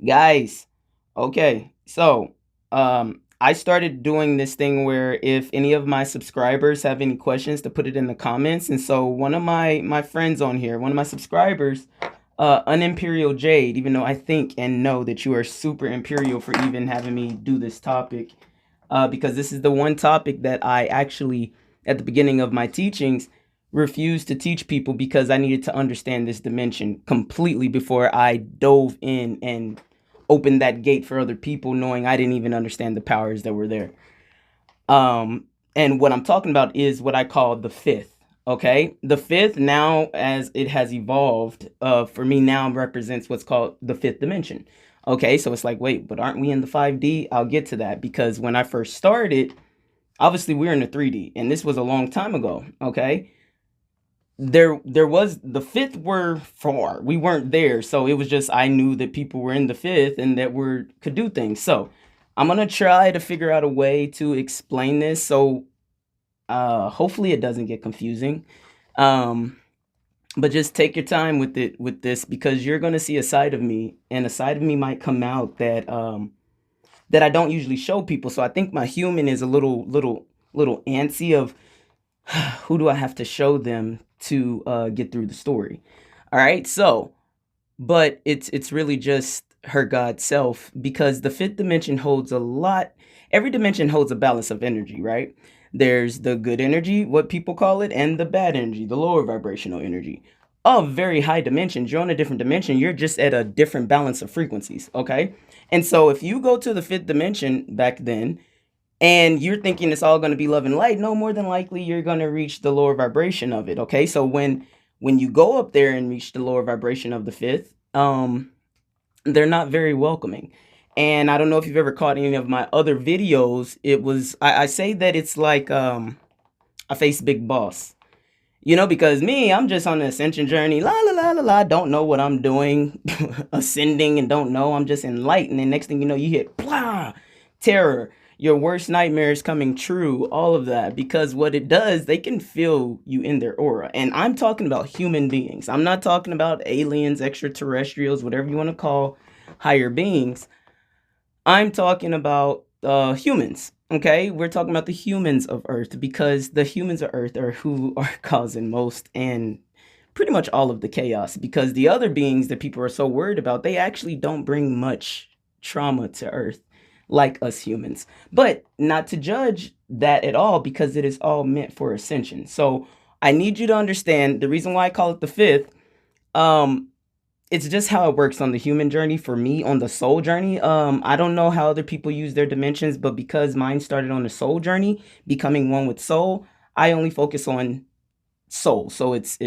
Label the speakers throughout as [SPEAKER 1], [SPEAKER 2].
[SPEAKER 1] Guys, okay, so I started doing this thing where if any of my subscribers have any questions to put it in the comments. And so one of my friends on here, one of my subscribers, Unimperial Jade, even though I think and know that you are super imperial for even having me do this topic, because this is the one topic that I actually, at the beginning of my teachings, refused to teach people because I needed to understand this dimension completely before I dove in and opened that gate for other people, knowing I didn't even understand the powers that were there. And what I'm talking about is what I call the fifth. Okay, the fifth, now as it has evolved, for me now represents what's called the fifth dimension. Okay, so it's like, wait, but aren't we in the 5D? I'll get to that, because when I first started, obviously we're in the 3D, and this was a long time ago. Okay, there was the fifth were far. We weren't there, so it was just I knew that people were in the fifth and that we could do things. So I'm gonna try to figure out a way to explain this. So hopefully it doesn't get confusing. Um, but just take your time with it with this, because you're gonna see a side of me, and a side of me might come out that that I don't usually show people. So I think my human is a little antsy of who do I have to show them to get through the story. All right, so but it's really just her God self, because the fifth dimension holds a lot. Every dimension holds a balance of energy, right? There's the good energy, what people call it, and the bad energy, the lower vibrational energy. Of very high dimensions, you're on a different dimension, you're just at a different balance of frequencies, okay? And so if you go to the fifth dimension back then, and you're thinking it's all going to be love and light, no, more than likely you're going to reach the lower vibration of it. Okay, so when you go up there and reach the lower vibration of the fifth, they're not very welcoming. And I don't know if you've ever caught any of my other videos. It was I say that it's like I face big boss. You know, because me, I'm just on the ascension journey. La la la la la. Don't know what I'm doing, ascending, and don't know. I'm just enlightened. And next thing you know, you hit blah, terror. Your worst nightmares coming true. All of that, because what it does, they can feel you in their aura. And I'm talking about human beings. I'm not talking about aliens, extraterrestrials, whatever you want to call higher beings. I'm talking about humans. Okay, we're talking about the humans of Earth, because the humans of Earth are who are causing most and pretty much all of the chaos. Because the other beings that people are so worried about, they actually don't bring much trauma to Earth like us humans. But not to judge that at all, because it is all meant for ascension. So I need you to understand the reason why I call it the fifth. Um, it's just how it works on the human journey. For me, on the soul journey, I don't know how other people use their dimensions, but because mine started on the soul journey, becoming one with soul, I only focus on soul. So it's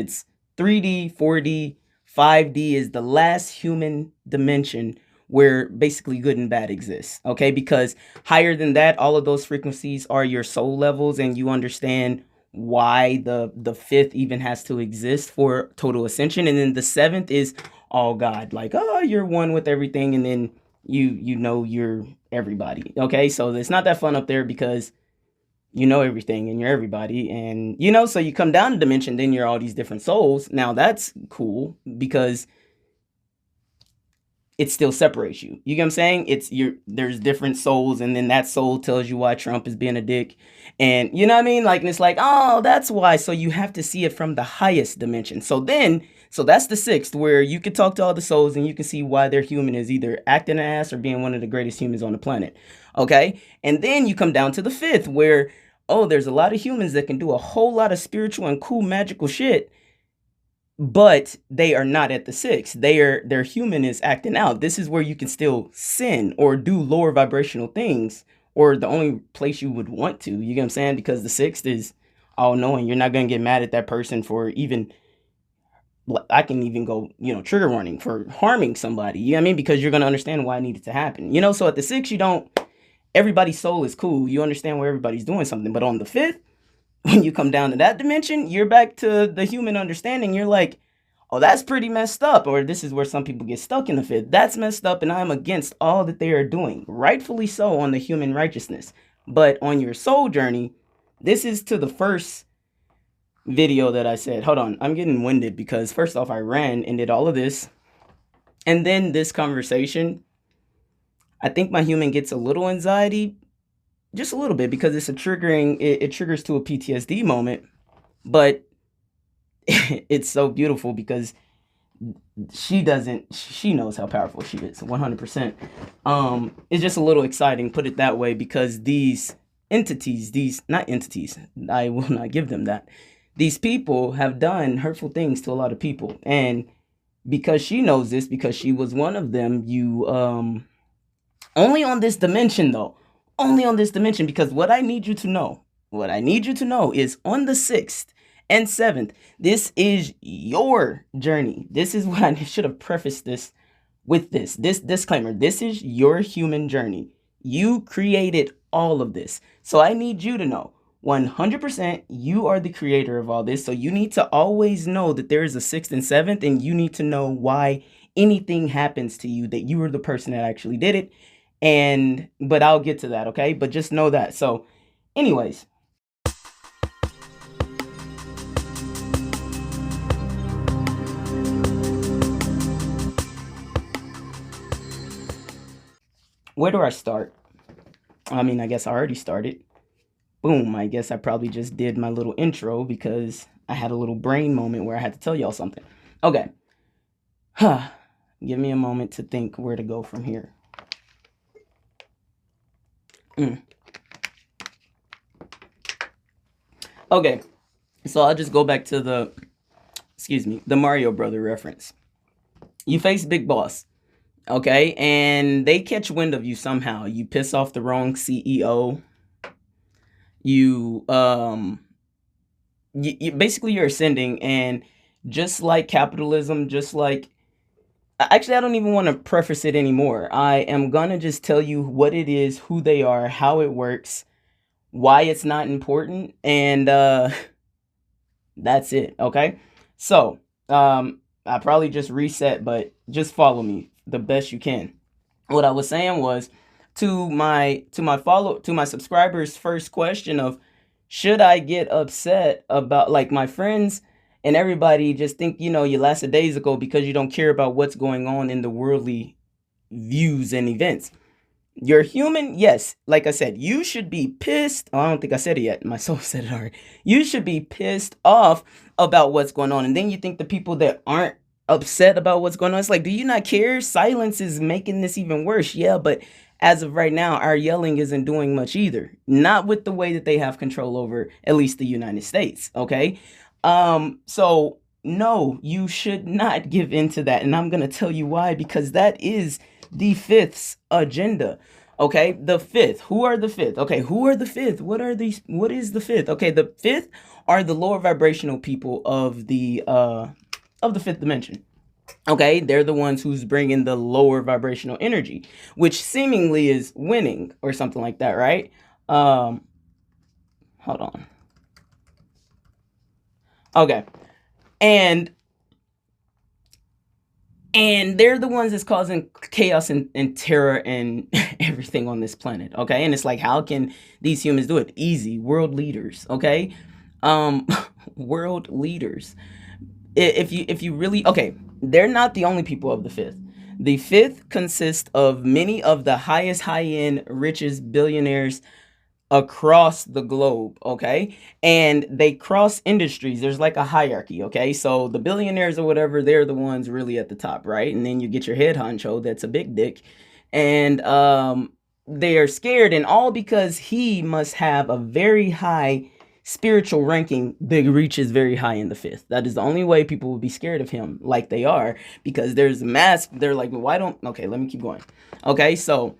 [SPEAKER 1] 3D, 4D, 5D is the last human dimension where basically good and bad exists. Okay, because higher than that, all of those frequencies are your soul levels, and you understand why the fifth even has to exist for total ascension. And then the seventh is all God, like, oh, you're one with everything, and then you know you're everybody. Okay, so it's not that fun up there, because you know everything and you're everybody. And you know, so you come down a dimension, then you're all these different souls. Now that's cool, because it still separates you. You get what I'm saying? It's there's different souls, and then that soul tells you why Trump is being a dick. And you know what I mean? Like, and it's like, oh, that's why. So you have to see it from the highest dimension. So that's the sixth, where you can talk to all the souls and you can see why their human is either acting an ass or being one of the greatest humans on the planet. Okay? And then you come down to the fifth, where, oh, there's a lot of humans that can do a whole lot of spiritual and cool magical shit, but they are not at the six. Their human is acting out. This is where you can still sin or do lower vibrational things, or the only place you would want to. You get what I'm saying? Because the sixth is all knowing. You're not gonna get mad at that person for even, I can even go, trigger warning for harming somebody. You know what I mean? Because you're gonna understand why it needed to happen. So at the six, you don't, everybody's soul is cool. You understand where everybody's doing something. But on the fifth, when you come down to that dimension, you're back to the human understanding. You're like, oh, that's pretty messed up. Or this is where some people get stuck in the fifth. That's messed up, and I'm against all that they are doing. Rightfully so on the human righteousness. But on your soul journey, this is to the first video that I said. Hold on, I'm getting winded, because first off, I ran and did all of this. And then this conversation, I think my human gets a little anxiety, just a little bit, because it's a triggering. It triggers to a PTSD moment, but it's so beautiful because she doesn't. She knows how powerful she is, 100%. It's just a little exciting, put it that way, because these entities, these not entities, I will not give them that. These people have done hurtful things to a lot of people, and because she knows this, because she was one of them, you only on this dimension though, only on this dimension, because what I need you to know is on the 6th and 7th, this is your journey. This is what I should have prefaced this with, this disclaimer. This is your human journey. You created all of this. So I need you to know 100% you are the creator of all this. So you need to always know that there is a 6th and 7th, and you need to know why anything happens to you, that you were the person that actually did it. But I'll get to that, okay? But just know that. So anyways, where do I start? I mean, I guess I already started. Boom, I guess I probably just did my little intro because I had a little brain moment where I had to tell y'all something. Okay. Give me a moment to think where to go from here. Okay, so I'll just go back to the Mario Brother reference. You face Big Boss, okay, and they catch wind of you somehow. You piss off the wrong CEO. You basically you're ascending, and just like capitalism, just like, actually, I don't even want to preface it anymore. I am gonna just tell you what it is, who they are, how it works, why it's not important, and that's it, okay? So, I probably just reset, but just follow me the best you can. What I was saying was, to my subscribers' first question of, should I get upset about, like, my friends and everybody just think, you lackadaisical because you don't care about what's going on in the worldly views and events. You're human, yes. Like I said, you should be pissed. Oh, I don't think I said it yet. My soul said it already. You should be pissed off about what's going on. And then you think the people that aren't upset about what's going on, it's like, do you not care? Silence is making this even worse. Yeah, but as of right now, our yelling isn't doing much either. Not with the way that they have control over at least the United States, okay? So no, you should not give in to that. And I'm going to tell you why, because that is the fifth's agenda. Okay, the fifth. Who are the fifth? Okay, who are the fifth? What are these? What is the fifth? Okay, the fifth are the lower vibrational people of the fifth dimension. Okay, they're the ones who's bringing the lower vibrational energy, which seemingly is winning or something like that, right? Hold on. Okay, and they're the ones that's causing chaos and terror and everything on this planet, okay? And it's like, how can these humans do it? Easy. World leaders, okay? World leaders. If you really, okay, they're not the only people of the fifth. The fifth consists of many of the highest high-end, richest billionaires across the globe, okay? And they cross industries. There's like a hierarchy, okay? So the billionaires or whatever, they're the ones really at the top, right? And then you get your head honcho, that's a big dick. And they are scared, and all because he must have a very high spiritual ranking that reaches very high in the fifth. That is the only way people will be scared of him, like they are, because there's mass. They're like, why don't, okay, let me keep going. Okay, so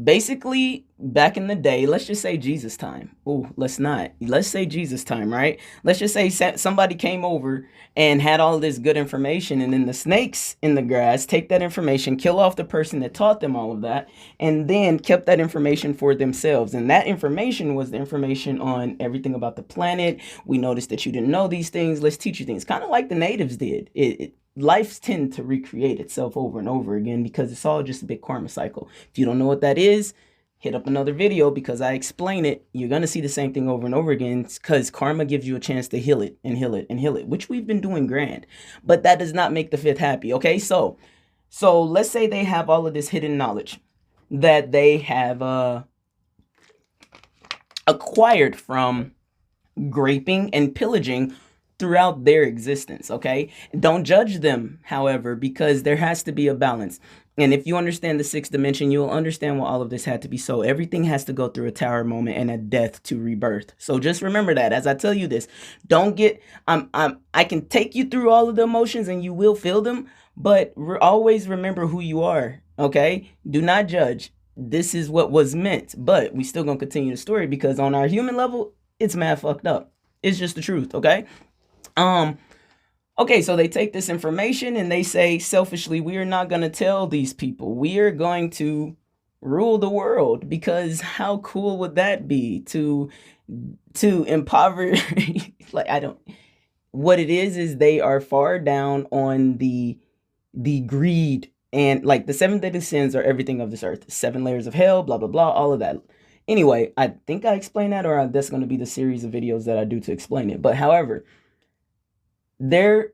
[SPEAKER 1] basically, back in the day, let's just say Jesus time. Oh, let's say Jesus time, right? Let's just say somebody came over and had all this good information, and then the snakes in the grass take that information, kill off the person that taught them all of that, and then kept that information for themselves. And that information was the information on everything about the planet. We noticed that you didn't know these things. Let's teach you things. Kind of like the natives did. Life tends to recreate itself over and over again because it's all just a big karma cycle. If you don't know what that is, hit up another video because I explain it. You're going to see the same thing over and over again because karma gives you a chance to heal it and heal it and heal it, which we've been doing grand. But that does not make the fifth happy, okay? So let's say they have all of this hidden knowledge. that they have acquired from graping and pillaging throughout their existence, okay? Don't judge them, however, because there has to be a balance. And if you understand the sixth dimension, you'll understand why all of this had to be so. Everything has to go through a tower moment and a death to rebirth. So just remember that as I tell you this. Don't get I can take you through all of the emotions and you will feel them, but always remember who you are, okay? Do not judge. This is what was meant, but we still gonna continue the story because on our human level, it's mad fucked up. It's just the truth, okay? Um, okay, so they take this information and they say selfishly, we are not gonna tell these people. We are going to rule the world because how cool would that be to impoverish like I don't what it is they are far down on the greed and like the seven deadly sins are everything of this earth, seven layers of hell, blah blah blah, all of that. Anyway, I think I explained that, or that's going to be the series of videos that I do to explain it. But however, they're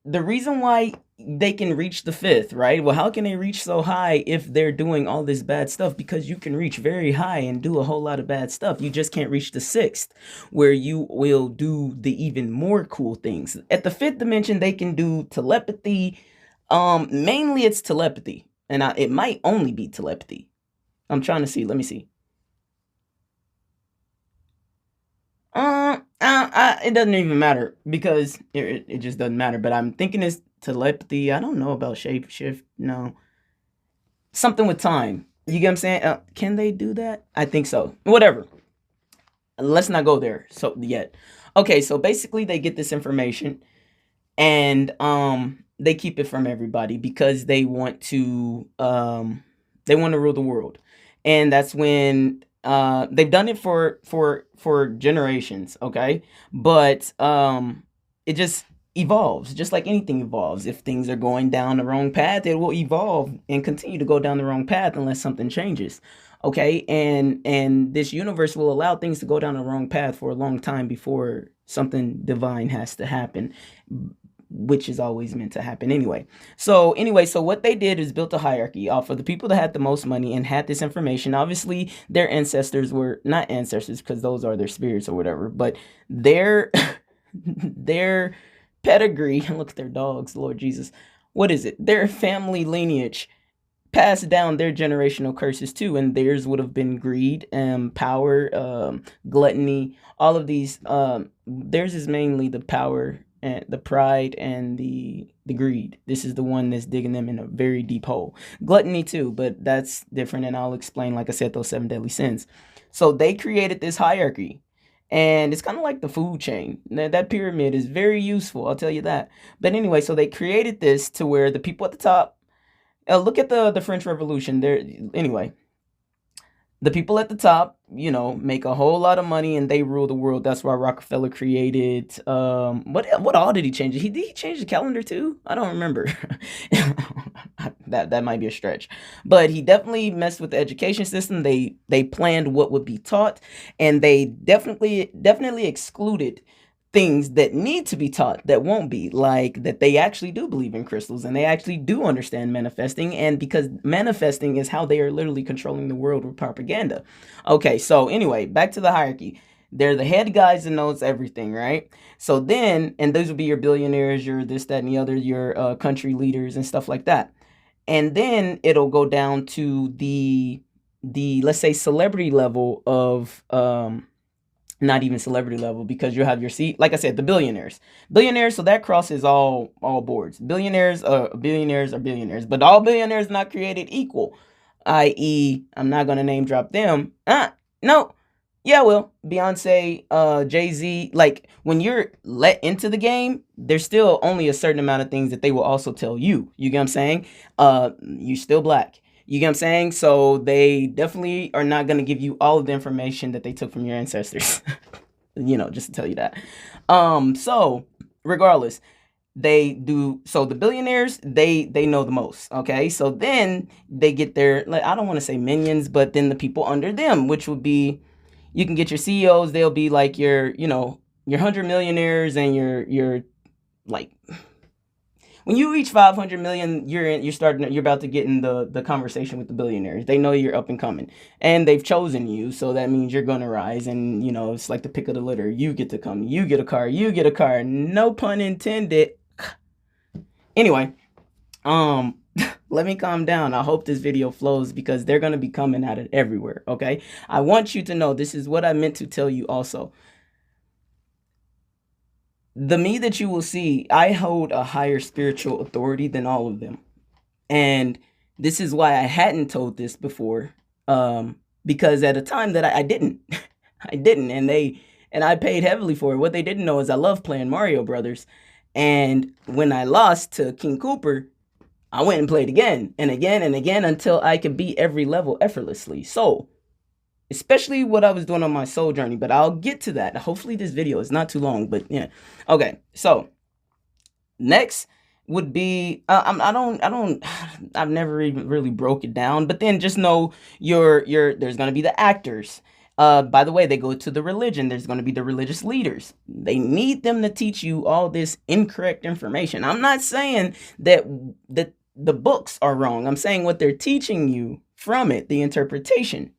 [SPEAKER 1] the reason why they can reach the fifth, right? Well, how can they reach so high if they're doing all this bad stuff? Because you can reach very high and do a whole lot of bad stuff. You just can't reach the sixth, where you will do the even more cool things. At the fifth dimension, they can do telepathy. Mainly it's telepathy, and it might only be telepathy. I'm trying to see. Let me see. It doesn't even matter because it just doesn't matter. But I'm thinking it's telepathy. I don't know about shape shift. No, something with time. You get what I'm saying? Can they do that? I think so. Whatever. Let's not go there. So yet. Okay, so basically they get this information and they keep it from everybody because they want to rule the world. And that's when they've done it for generations, okay? But it just evolves, just like anything evolves. If things are going down the wrong path, it will evolve and continue to go down the wrong path unless something changes. Okay? And this universe will allow things to go down the wrong path for a long time before something divine has to happen, which is always meant to happen anyway. So what they did is built a hierarchy for the people that had the most money and had this information. Obviously, their ancestors were not ancestors because those are their spirits or whatever, but their their pedigree. Look at their dogs, Lord Jesus. What is it? Their family lineage passed down their generational curses too, and theirs would have been greed, power, gluttony, all of these. Theirs is mainly the power and the pride and the greed. This is the one that's digging them in a very deep hole. Gluttony too, but that's different, and I'll explain, like I said, those seven deadly sins. So they created this hierarchy. And it's kind of like the food chain. That pyramid is very useful, I'll tell you that. But anyway, so they created this to where the people at the top, look at the French Revolution. There, anyway, the people at the top, make a whole lot of money and they rule the world. That's why Rockefeller created. What all did he change? Did he change the calendar too? I don't remember. That might be a stretch, but he definitely messed with the education system. They planned what would be taught, and they definitely excluded things that need to be taught that won't be, like that they actually do believe in crystals and they actually do understand manifesting, and because manifesting is how they are literally controlling the world with propaganda. Okay, so anyway, back to the hierarchy. They're the head guys that knows everything, right? So then, and those would be your billionaires, your this, that, and the other, your country leaders and stuff like that. And then it'll go down to the let's say celebrity level of not even celebrity level, because you have your seat, like I said, the billionaires, so that crosses all boards. Billionaires are billionaires, but all billionaires not created equal, i.e. I'm not going to name drop them. No. Yeah, well, Beyonce, Jay-Z, like when you're let into the game, there's still only a certain amount of things that they will also tell you. You get what I'm saying? You're still black. You get what I'm saying? So they definitely are not going to give you all of the information that they took from your ancestors. Just to tell you that. So regardless, they do. So the billionaires, they know the most. Okay. So then they get their, like, I don't want to say minions, but then the people under them, which would be, you can get your CEOs. They'll be like your 100 millionaires and your like, When you reach 500 million, you're about to get in the conversation with the billionaires. They know you're up and coming, and they've chosen you, so that means you're gonna rise. And it's like the pick of the litter. You get to come. You get a car. You get a car. No pun intended. Anyway, let me calm down. I hope this video flows because they're gonna be coming at it everywhere. Okay, I want you to know this is what I meant to tell you also. The me that you will see, I hold a higher spiritual authority than all of them. And this is why I hadn't told this before. Because at a time that I didn't. I didn't. And I paid heavily for it. What they didn't know is I love playing Mario Brothers. And when I lost to King Cooper, I went and played again and again and again until I could beat every level effortlessly. So, especially what I was doing on my soul journey, but I'll get to that. Hopefully this video is not too long, but yeah. Okay, so next would be I've never even really broke it down, but then just know there's gonna be the actors. By the way, they go to the religion. There's going to be the religious leaders. They need them to teach you all this incorrect information. I'm not saying that the books are wrong. I'm saying what they're teaching you from it, the interpretation.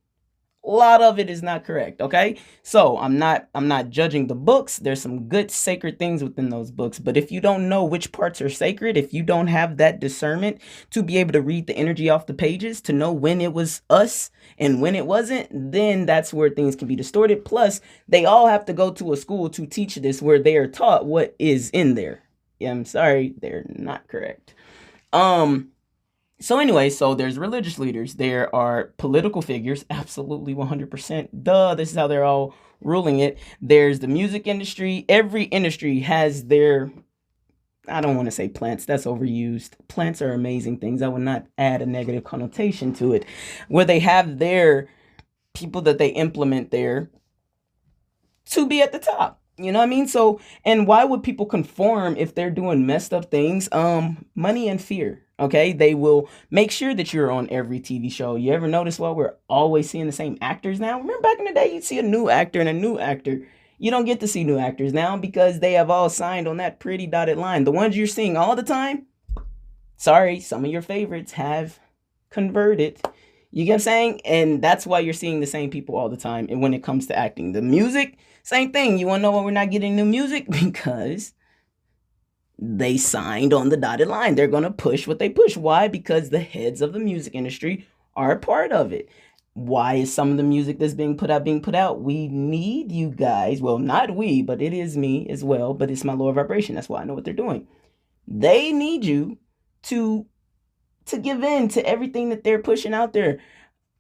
[SPEAKER 1] A lot of it is not correct, okay? So I'm not judging the books. There's some good sacred things within those books, but if you don't know which parts are sacred, if you don't have that discernment to be able to read the energy off the pages, to know when it was us and when it wasn't, then that's where things can be distorted. Plus, they all have to go to a school to teach this where they are taught what is in there. Yeah, I'm sorry, they're not correct. So anyway, so there's religious leaders. There are political figures. Absolutely 100%. Duh, this is how they're all ruling it. There's the music industry. Every industry has their, I don't want to say plants. That's overused. Plants are amazing things. I would not add a negative connotation to it. Where they have their people that they implement there to be at the top. You know what I mean? So, and why would people conform if they're doing messed up things? Money and fear. Okay, they will make sure that you're on every TV show. You ever notice why we're always seeing the same actors now? Remember back in the day, you'd see a new actor and a new actor. You don't get to see new actors now because they have all signed on that pretty dotted line. The ones you're seeing all the time, sorry, some of your favorites have converted. You get what I'm saying? And that's why you're seeing the same people all the time. And when it comes to acting, the music, same thing. You want to know why we're not getting new music? Because they signed on the dotted line. They're going to push what they push. Why? Because the heads of the music industry are a part of it. Why is some of the music that's being put out? We need you guys. Well, not we, but it is me as well. But it's my lower vibration. That's why I know what they're doing. They need you to give in to everything that they're pushing out there.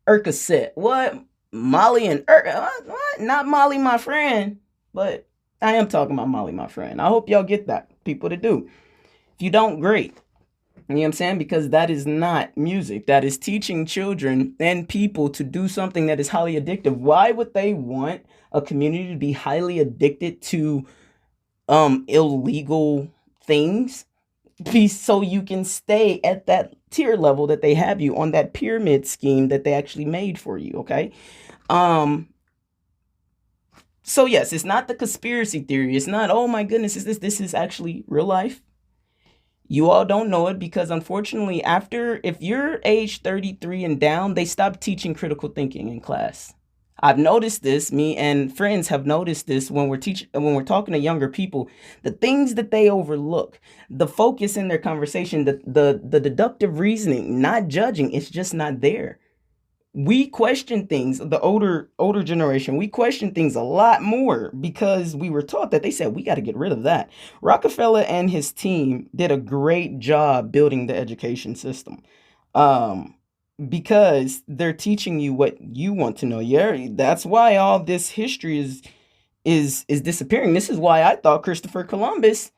[SPEAKER 1] Urca what? Molly and Urca? What? Not Molly, my friend, but I am talking about Molly, my friend. I hope y'all get that. People to do. If you don't, great. You know what I'm saying? Because that is not music. That is teaching children and people to do something that is highly addictive. Why would they want a community to be highly addicted to illegal things? So you can stay at that tier level that they have you on, that pyramid scheme that they actually made for you, okay? So yes, it's not the conspiracy theory. It's not, oh my goodness, this is actually real life. You all don't know it because unfortunately, if you're age 33 and down, they stop teaching critical thinking in class. I've noticed this, me and friends have noticed this when we're talking to younger people, the things that they overlook, the focus in their conversation, the deductive reasoning, not judging, it's just not there. We question things, the older generation, we question things a lot more because we were taught that. They said, we got to get rid of that. Rockefeller and his team did a great job building the education system. Because they're teaching you what you want to know. Yeah, that's why all this history is disappearing. This is why I thought Christopher Columbus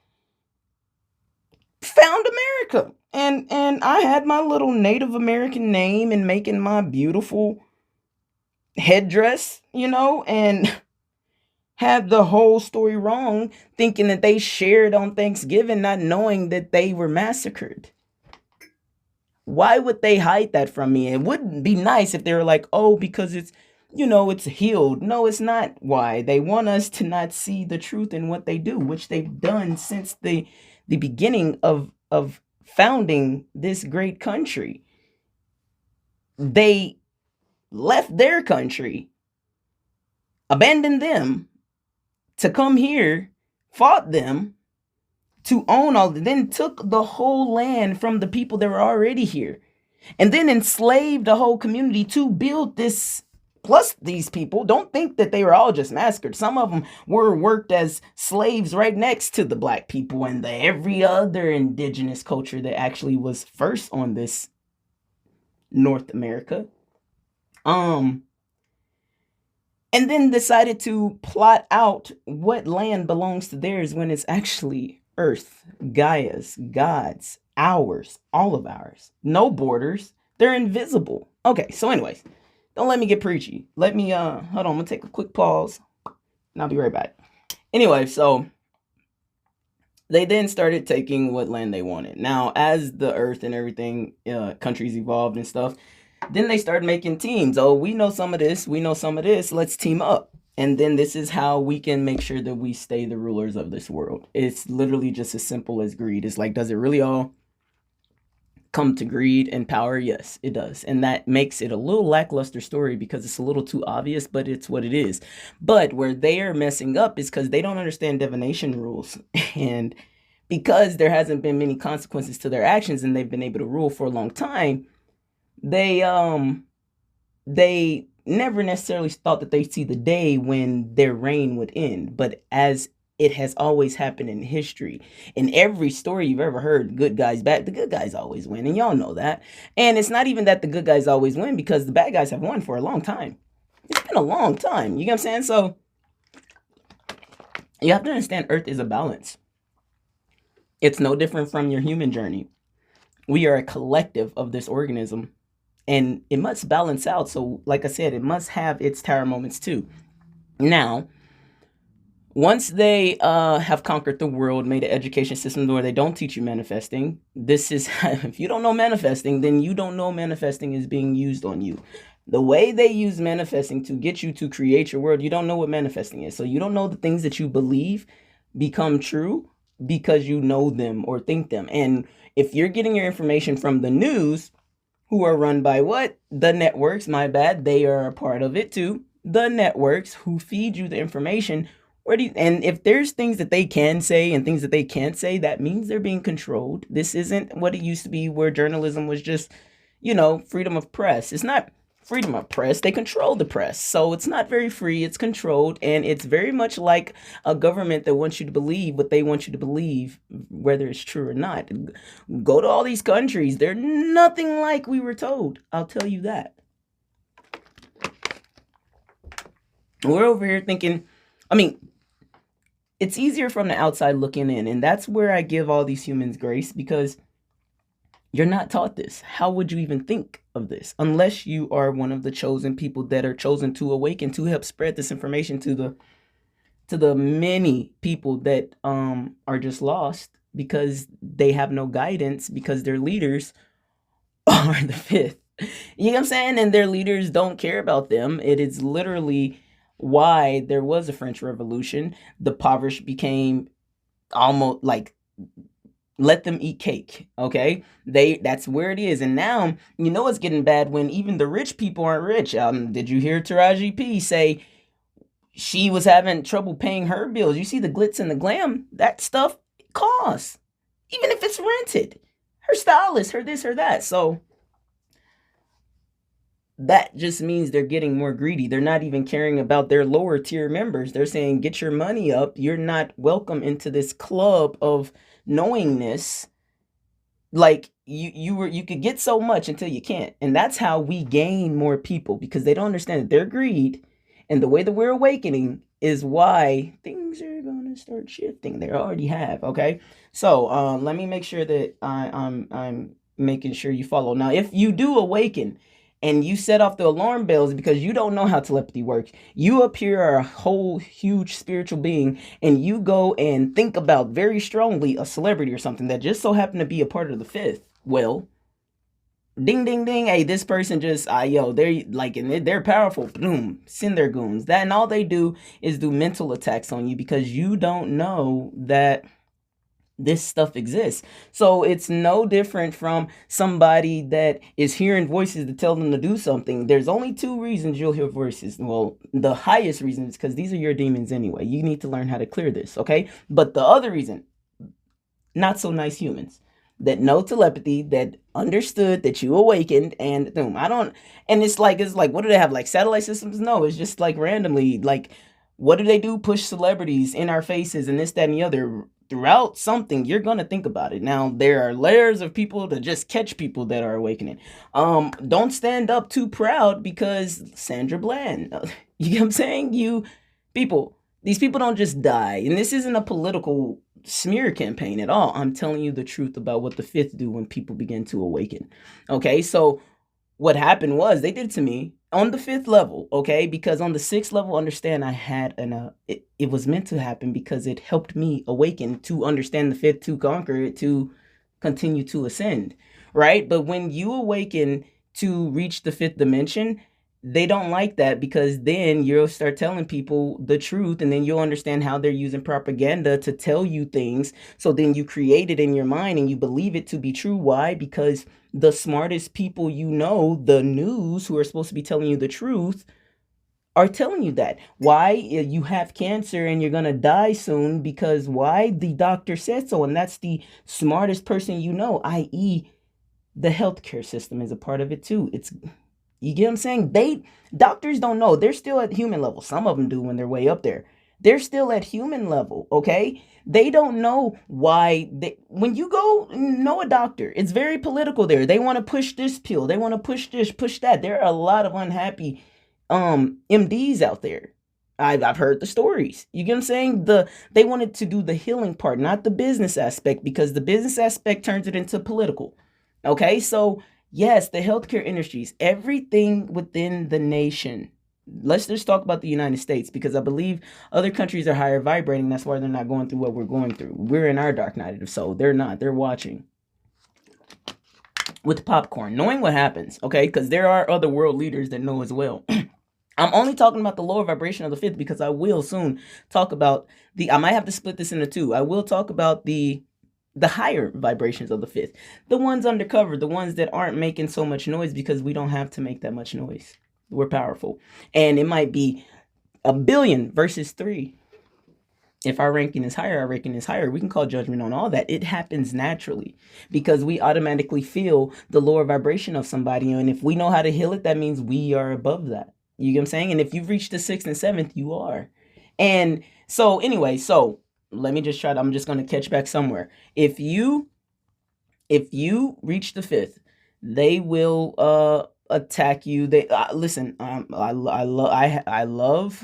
[SPEAKER 1] found America. And I had my little Native American name and making my beautiful headdress, and had the whole story wrong, thinking that they shared on Thanksgiving, not knowing that they were massacred. Why would they hide that from me? It wouldn't be nice if they were like, oh, because it's, it's healed. No, it's not why. They want us to not see the truth in what they do, which they've done since the beginning of founding this great country. They left their country, abandoned them to come here, fought them to own all, then took the whole land from the people that were already here, and then enslaved the whole community to build this. Plus, these people, don't think that they were all just massacred. Some of them were worked as slaves right next to the black people and the every other indigenous culture that actually was first on this North America. And then decided to plot out what land belongs to theirs when it's actually Earth, Gaia's, God's, ours, all of ours. No borders. They're invisible. Okay, so anyways, don't let me get preachy. Let me, hold on, I'm gonna take a quick pause and I'll be right back. Anyway, so they then started taking what land they wanted. Now, as the Earth and everything, countries evolved and stuff, then they started making teams. Oh, we know some of this, we know some of this, let's team up. And then this is how we can make sure that we stay the rulers of this world. It's literally just as simple as greed. It's like, does it really all come to greed and power? Yes, it does. And that makes it a little lackluster story because it's a little too obvious, but it's what it is. But where they are messing up is because they don't understand divination rules. And because there hasn't been many consequences to their actions and they've been able to rule for a long time, they never necessarily thought that they'd see the day when their reign would end. But as it has always happened in history, in every story you've ever heard, good guys, bad, the good guys always win, and y'all know that. And it's not even that the good guys always win, because the bad guys have won for a long time. It's been a long time, you get what I'm saying? So you have to understand Earth is a balance. It's no different from your human journey. We are a collective of this organism, and it must balance out. So like I said, it must have its tower moments too. Now, once they have conquered the world, made an education system where they don't teach you manifesting, this is, if you don't know manifesting, then you don't know manifesting is being used on you. The way they use manifesting to get you to create your world, you don't know what manifesting is. So you don't know the things that you believe become true because you know them or think them. And if you're getting your information from the news, who are run by what? The networks, my bad, they are a part of it too. The networks who feed you the information. And if there's things that they can say and things that they can't say, that means they're being controlled. This isn't what it used to be, where journalism was just, freedom of press. It's not freedom of press. They control the press. So it's not very free. It's controlled. And it's very much like a government that wants you to believe what they want you to believe, whether it's true or not. Go to all these countries. They're nothing like we were told. I'll tell you that. We're over here thinking, it's easier from the outside looking in. And that's where I give all these humans grace, because you're not taught this. How would you even think of this unless you are one of the chosen people that are chosen to awaken, to help spread this information to the many people that are just lost because they have no guidance, because their leaders are the fifth. You know what I'm saying? And their leaders don't care about them. It is literally why there was a French Revolution. The impoverished became almost like, let them eat cake, okay? That's where it is. And now, it's getting bad when even the rich people aren't rich. Did you hear Taraji P say she was having trouble paying her bills? You see the glitz and the glam, that stuff costs, even if it's rented. Her stylist, her this, her that. So that just means they're getting more greedy. They're not even caring about their lower tier members. They're saying, get your money up. You're not welcome into this club of knowingness. Like you could get so much until you can't. And that's how we gain more people, because they don't understand that their greed and the way that we're awakening is why things are going to start shifting. They already have. Okay. So let me make sure that I'm making sure you follow. Now, if you do awaken and you set off the alarm bells because you don't know how telepathy works, you appear a whole huge spiritual being, and you go and think about very strongly a celebrity or something that just so happened to be a part of the fifth. Well, ding, ding, ding. Hey, this person just, they're like, and they're powerful. Boom, send their goons. That, and all they do is do mental attacks on you because you don't know that This stuff exists. So it's no different from somebody that is hearing voices to tell them to do something. There's only two reasons you'll hear voices. Well, the highest reason is because these are your demons anyway. You need to learn how to clear this, okay? But the other reason, not so nice humans that know telepathy, that understood that you awakened, and boom. I don't, and it's like, what do they have? Like satellite systems? No, it's just like randomly, like, what do they do? Push celebrities in our faces and this, that, and the other. Throughout something, you're gonna think about it. Now, there are layers of people to just catch people that are awakening. Don't stand up too proud because Sandra Bland. You get what I'm saying? These people don't just die. And this isn't a political smear campaign at all. I'm telling you the truth about what the fifth do when people begin to awaken. Okay, so what happened was they did to me on the fifth level, okay? Because on the sixth level, understand I had it was meant to happen because it helped me awaken to understand the fifth, to conquer it, to continue to ascend, right? But when you awaken to reach the fifth dimension, they don't like that because then you'll start telling people the truth and then you'll understand how they're using propaganda to tell you things. So then you create it in your mind and you believe it to be true. Why? Because the smartest people you know, the news, who are supposed to be telling you the truth, are telling you that. Why? You have cancer and you're going to die soon because why? The doctor said so. And that's the smartest person you know, i.e., the healthcare system is a part of it too. You get what I'm saying? Doctors don't know. They're still at human level. Some of them do when they're way up there. They're still at human level, okay? They don't know why when you go know a doctor, it's very political there. They want to push this pill. They want to push this, push that. There are a lot of unhappy MDs out there. I've heard the stories. You get what I'm saying? They wanted to do the healing part, not the business aspect, because the business aspect turns it into political. Okay? So yes, the healthcare industries, everything within the nation. Let's just talk about the United States because I believe other countries are higher vibrating. That's why they're not going through what we're going through. We're in our dark night of soul. They're not. They're watching with popcorn, knowing what happens, okay? Because there are other world leaders that know as well. I'm only talking about the lower vibration of the fifth because I will soon talk about I might have to split this into two. I will talk about the higher vibrations of the fifth, the ones undercover, the ones that aren't making so much noise because we don't have to make that much noise. We're powerful. And it might be 1,000,000,000 versus 3. If our ranking is higher, our ranking is higher. We can call judgment on all that. It happens naturally because we automatically feel the lower vibration of somebody. And if we know how to heal it, that means we are above that. You get what I'm saying? And if you've reached the 6th and 7th, you are. And so anyway, let me just I'm just going to catch back somewhere. If you reach the 5th, they will attack you. They listen, I love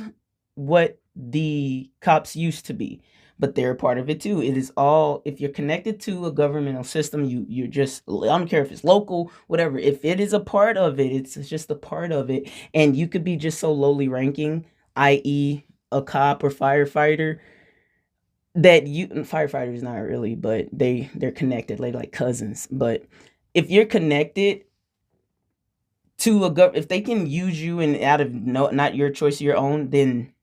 [SPEAKER 1] what the cops used to be, but they're a part of it too. It is all, if you're connected to a governmental system, you're just, I don't care if it's local, whatever. If it is a part of it, it's just a part of it. And you could be just so lowly ranking, i.e. a cop or firefighter, that firefighters not really, but they're connected, like cousins. But if you're connected to if they can use you and out of not your choice, your own, then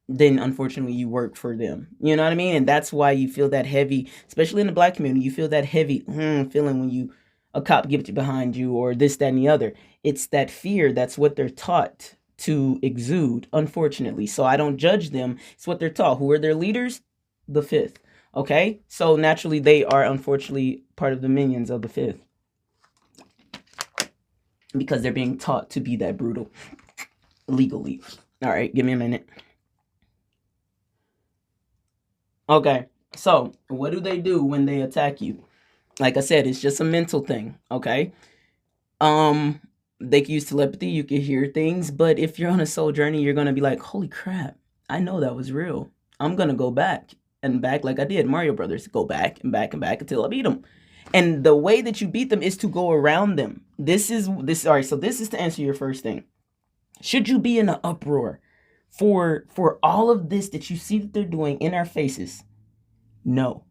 [SPEAKER 1] unfortunately you work for them. You know what I mean? And that's why you feel that heavy, especially in the black community, you feel that heavy feeling when a cop gives you behind you or this, that, and the other. It's that fear. That's what they're taught to exude, unfortunately. So I don't judge them. It's what they're taught. Who are their leaders? The 5th. Okay? So naturally they are unfortunately part of the minions of the 5th. Because they're being taught to be that brutal legally. All right, give me a minute. Okay, so what do they do when they attack you? Like I said, it's just a mental thing, okay? They can use telepathy, you can hear things, but if you're on a soul journey, you're gonna be like, holy crap, I know that was real. I'm gonna go back and back like I did Mario Brothers. Go back and back and back until I beat them. And the way that you beat them is to go around them. All right, so this is to answer your first thing. Should you be in an uproar for all of this that you see that they're doing in our faces? No.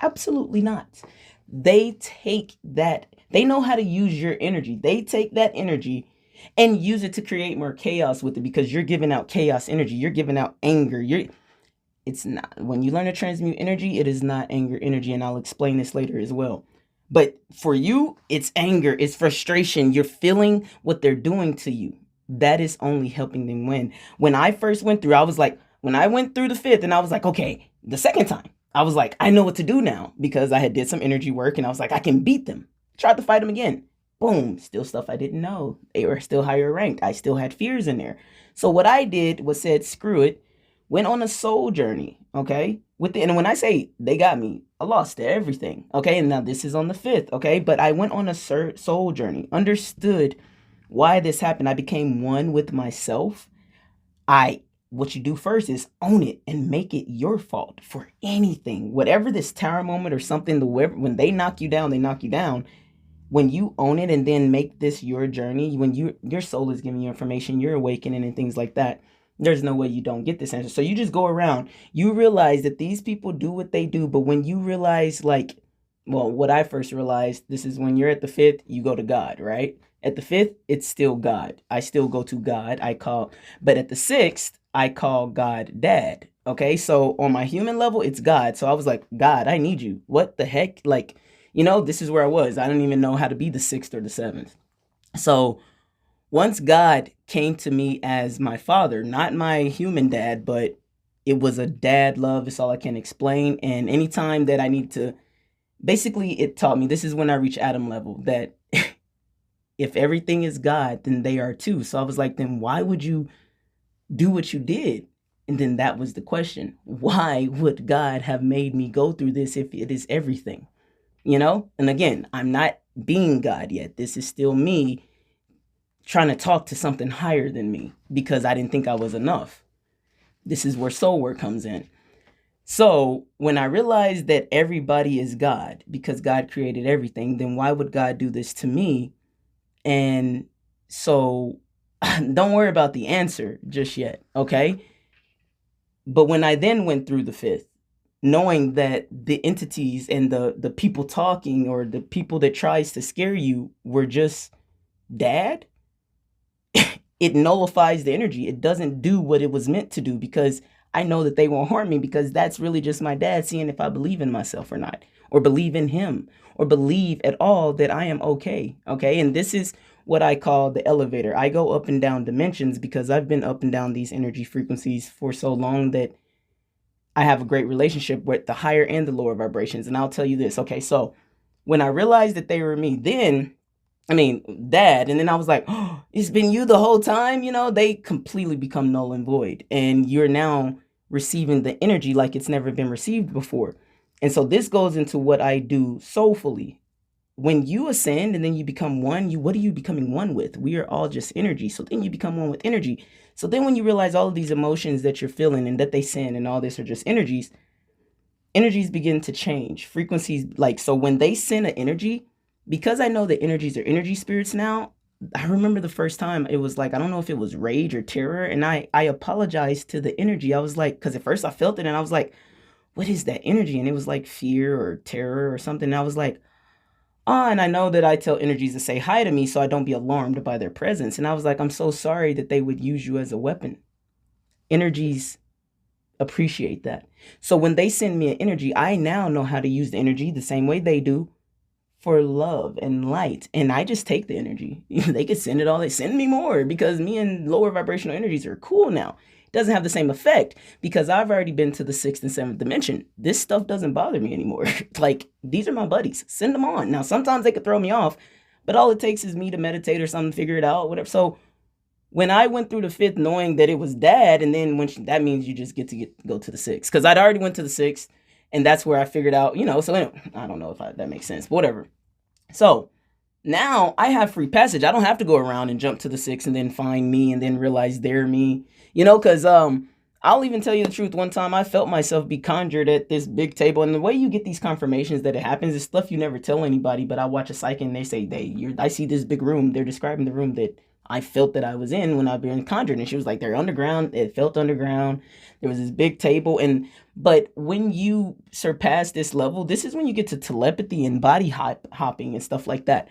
[SPEAKER 1] Absolutely not. They take that. They know how to use your energy. They take that energy and use it to create more chaos with it because you're giving out chaos energy. You're giving out anger. It's not. When you learn to transmute energy, it is not anger energy, and I'll explain this later as well. But for you, it's anger, it's frustration. You're feeling what they're doing to you. That is only helping them win. When I first went through, I was like, when I went through the fifth, and I was like, okay, the second time, I was like, I know what to do now because I had did some energy work, and I was like, I can beat them. Tried to fight them again. Boom, still stuff I didn't know. They were still higher ranked. I still had fears in there. So what I did was said, screw it, went on a soul journey, okay? And when I say they got me, I lost everything, okay? And now this is on the fifth, okay? But I went on a soul journey, understood why this happened. I became one with myself. What you do first is own it and make it your fault for anything. Whatever this tower moment or something, when they knock you down, they knock you down. When you own it and then make this your journey, when your soul is giving you information, you're awakening and things like that, there's no way you don't get this answer. So you just go around, you realize that these people do what they do, but when you realize, like, well, what I first realized, this is when you're at the fifth, you go to God, right? At the fifth, it's still God. I still go to God. But at the sixth, I call God Dad. Okay, so on my human level, it's God. So I was like, God, I need you. What the heck? Like, this is where I was. I don't even know how to be the sixth or the seventh. So once God came to me as my father, not my human dad, but it was a dad love. It's all I can explain. And anytime that I need to, basically it taught me, this is when I reach Adam level, that if everything is God, then they are too. So I was like, then why would you do what you did? And then that was the question. Why would God have made me go through this if it is everything? And again, I'm not being God yet. This is still me trying to talk to something higher than me because I didn't think I was enough. This is where soul work comes in. So when I realized that everybody is God because God created everything, then why would God do this to me? And so don't worry about the answer just yet, okay? But when I then went through the fifth, knowing that the entities and the people talking or the people that tries to scare you were just dad, it nullifies the energy. It doesn't do what it was meant to do because I know that they won't harm me because that's really just my dad seeing if I believe in myself or not, or believe in him, or believe at all that I am okay. Okay. And this is what I call the elevator. I go up and down dimensions because I've been up and down these energy frequencies for so long that I have a great relationship with the higher and the lower vibrations. And I'll tell you this. Okay. So when I realized that they were me, dad, and then I was like, oh, it's been you the whole time. They completely become null and void. And you're now receiving the energy like it's never been received before. And so this goes into what I do soulfully. When you ascend and then you become one, what are you becoming one with? We are all just energy. So then you become one with energy. So then when you realize all of these emotions that you're feeling and that they send and all this are just energies begin to change. Frequencies, so when they send an energy, because I know that energies are energy spirits now, I remember the first time it was like, I don't know if it was rage or terror. And I apologized to the energy. I was like, because at first I felt it and I was like, what is that energy? And it was like fear or terror or something. And I was like, and I know that I tell energies to say hi to me so I don't be alarmed by their presence. And I was like, I'm so sorry that they would use you as a weapon. Energies appreciate that. So when they send me an energy, I now know how to use the energy the same way they do for love and light. And I just take the energy. They could send it all. They send me more because me and lower vibrational energies are cool now. Doesn't have the same effect because I've already been to the sixth and seventh dimension. This stuff doesn't bother me anymore. These are my buddies. Send them on. Now, sometimes they could throw me off, but all it takes is me to meditate or something, figure it out, whatever. So when I went through the fifth knowing that it was dad, and then that means you just get to go to the sixth because I'd already went to the sixth, and that's where I figured out, so anyway, I don't know if that makes sense, but whatever. So now I have free passage. I don't have to go around and jump to the sixth and then find me and then realize they're me, because I'll even tell you the truth. One time I felt myself be conjured at this big table, and the way you get these confirmations that it happens is stuff you never tell anybody, but I watch a psychic and they say, I see this big room. They're describing the room that I felt that I was in when I've been conjured. And she was like, they're underground. It felt underground. There was this big table. But when you surpass this level, this is when you get to telepathy and body hopping and stuff like that.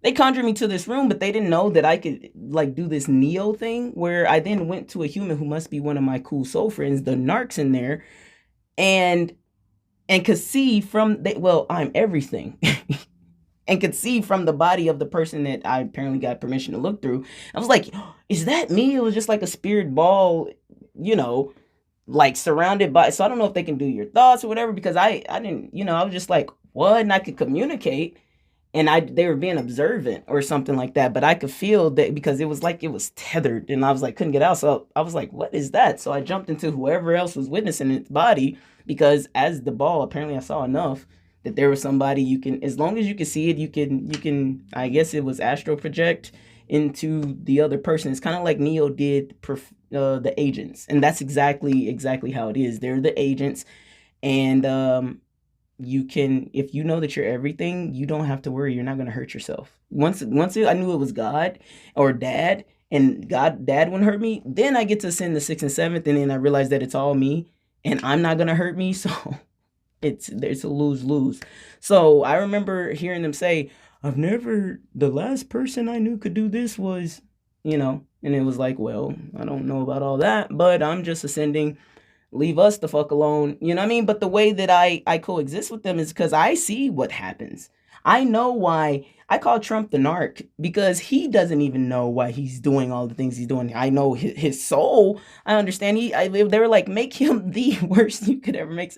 [SPEAKER 1] They conjured me to this room, but they didn't know that I could do this Neo thing where I then went to a human who must be one of my cool soul friends, the narcs in there. and could see from well, I'm everything. And could see from the body of the person that I apparently got permission to look through. I was like, is that me? It was just like a spirit ball, you know, like surrounded by. So I don't know if they can do your thoughts or whatever, because I didn't, I was just like, what? And I could communicate, and they were being observant or something like that, but I could feel that because it was like it was tethered, and I was like couldn't get out. So I was like, what is that? So I jumped into whoever else was witnessing its body, because as the ball, apparently I saw enough that there was somebody. You can, as long as you can see it, you can, I guess it was astral project into the other person. It's kind of like Neo did the agents, and that's exactly how it is. They're the agents, and you can, if you know that you're everything, you don't have to worry. You're not going to hurt yourself. I knew it was God or Dad, and Dad wouldn't hurt me, then I get to send the sixth and seventh, and then I realize that it's all me, and I'm not going to hurt me. So it's a lose-lose. So I remember hearing them say, the last person I knew could do this was, and it was like, well, I don't know about all that, but I'm just ascending. Leave us the fuck alone. You know what I mean? But the way that I coexist with them is because I see what happens. I know why. I call Trump the narc, because he doesn't even know why he's doing all the things he's doing. I know his soul. I understand. They were like, make him the worst you could ever make.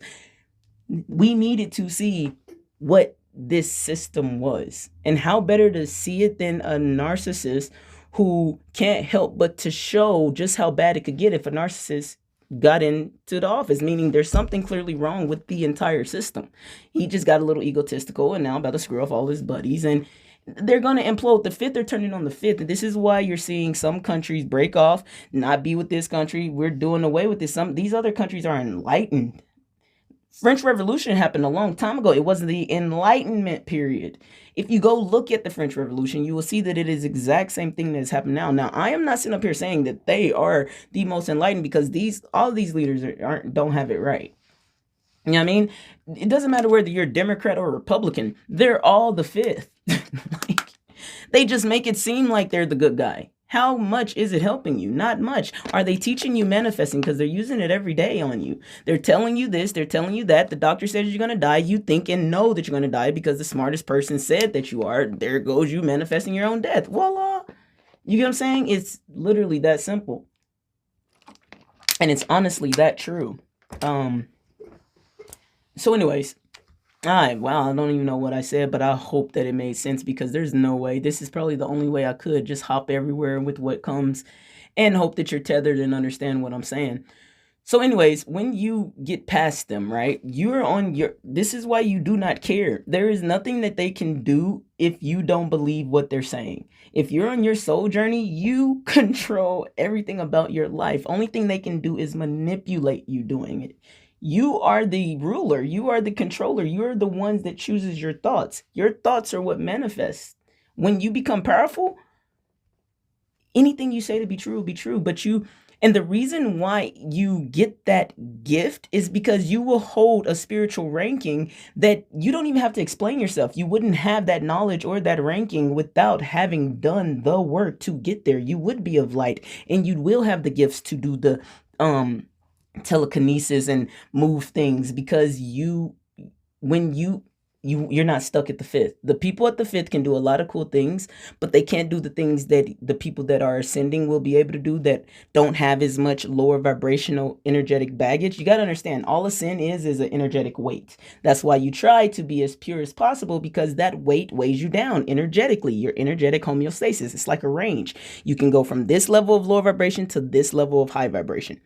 [SPEAKER 1] We needed to see what this system was, and how better to see it than a narcissist who can't help but to show just how bad it could get if a narcissist got into the office, meaning there's something clearly wrong with the entire system. He just got a little egotistical and now about to screw off all his buddies, and they're going to implode. The fifth, they're turning on the fifth. This is why you're seeing some countries break off, not be with this country. We're doing away with this. These other countries are enlightened. French Revolution happened a long time ago. It was the Enlightenment period. If you go look at the French Revolution, you will see that it is the exact same thing that has happened now. Now, I am not sitting up here saying that they are the most enlightened, because all of these leaders don't have it right. You know what I mean? It doesn't matter whether you're Democrat or Republican. They're all the fifth. Like, they just make it seem like they're the good guy. How much is it helping you? Not much. Are they teaching you manifesting? Because they're using it every day on you. They're telling you this, they're telling you that. The doctor says you're going to die. You think and know that you're going to die because the smartest person said that you are. There goes you manifesting your own death. Voila. You get what I'm saying? It's literally that simple. And it's honestly that true. So anyways, wow, I don't even know what I said, but I hope that it made sense, because there's no way. This is probably the only way I could just hop everywhere with what comes and hope that you're tethered and understand what I'm saying. So anyways, when you get past them, right, this is why you do not care. There is nothing that they can do if you don't believe what they're saying. If you're on your soul journey, you control everything about your life. Only thing they can do is manipulate you doing it. You are the ruler. You are the controller. You're the ones that chooses your thoughts. Your thoughts are what manifests. When you become powerful, anything you say to be true will be true. And the reason why you get that gift is because you will hold a spiritual ranking that you don't even have to explain yourself. You wouldn't have that knowledge or that ranking without having done the work to get there. You would be of light, and you will have the gifts to do the telekinesis and move things, because you're not stuck at the fifth. The people at the fifth can do a lot of cool things, but they can't do the things that the people that are ascending will be able to do, that don't have as much lower vibrational energetic baggage. You got to understand, all ascend is an energetic weight. That's why you try to be as pure as possible, because that weight weighs you down energetically. Your energetic homeostasis, it's like a range. You can go from this level of lower vibration to this level of high vibration.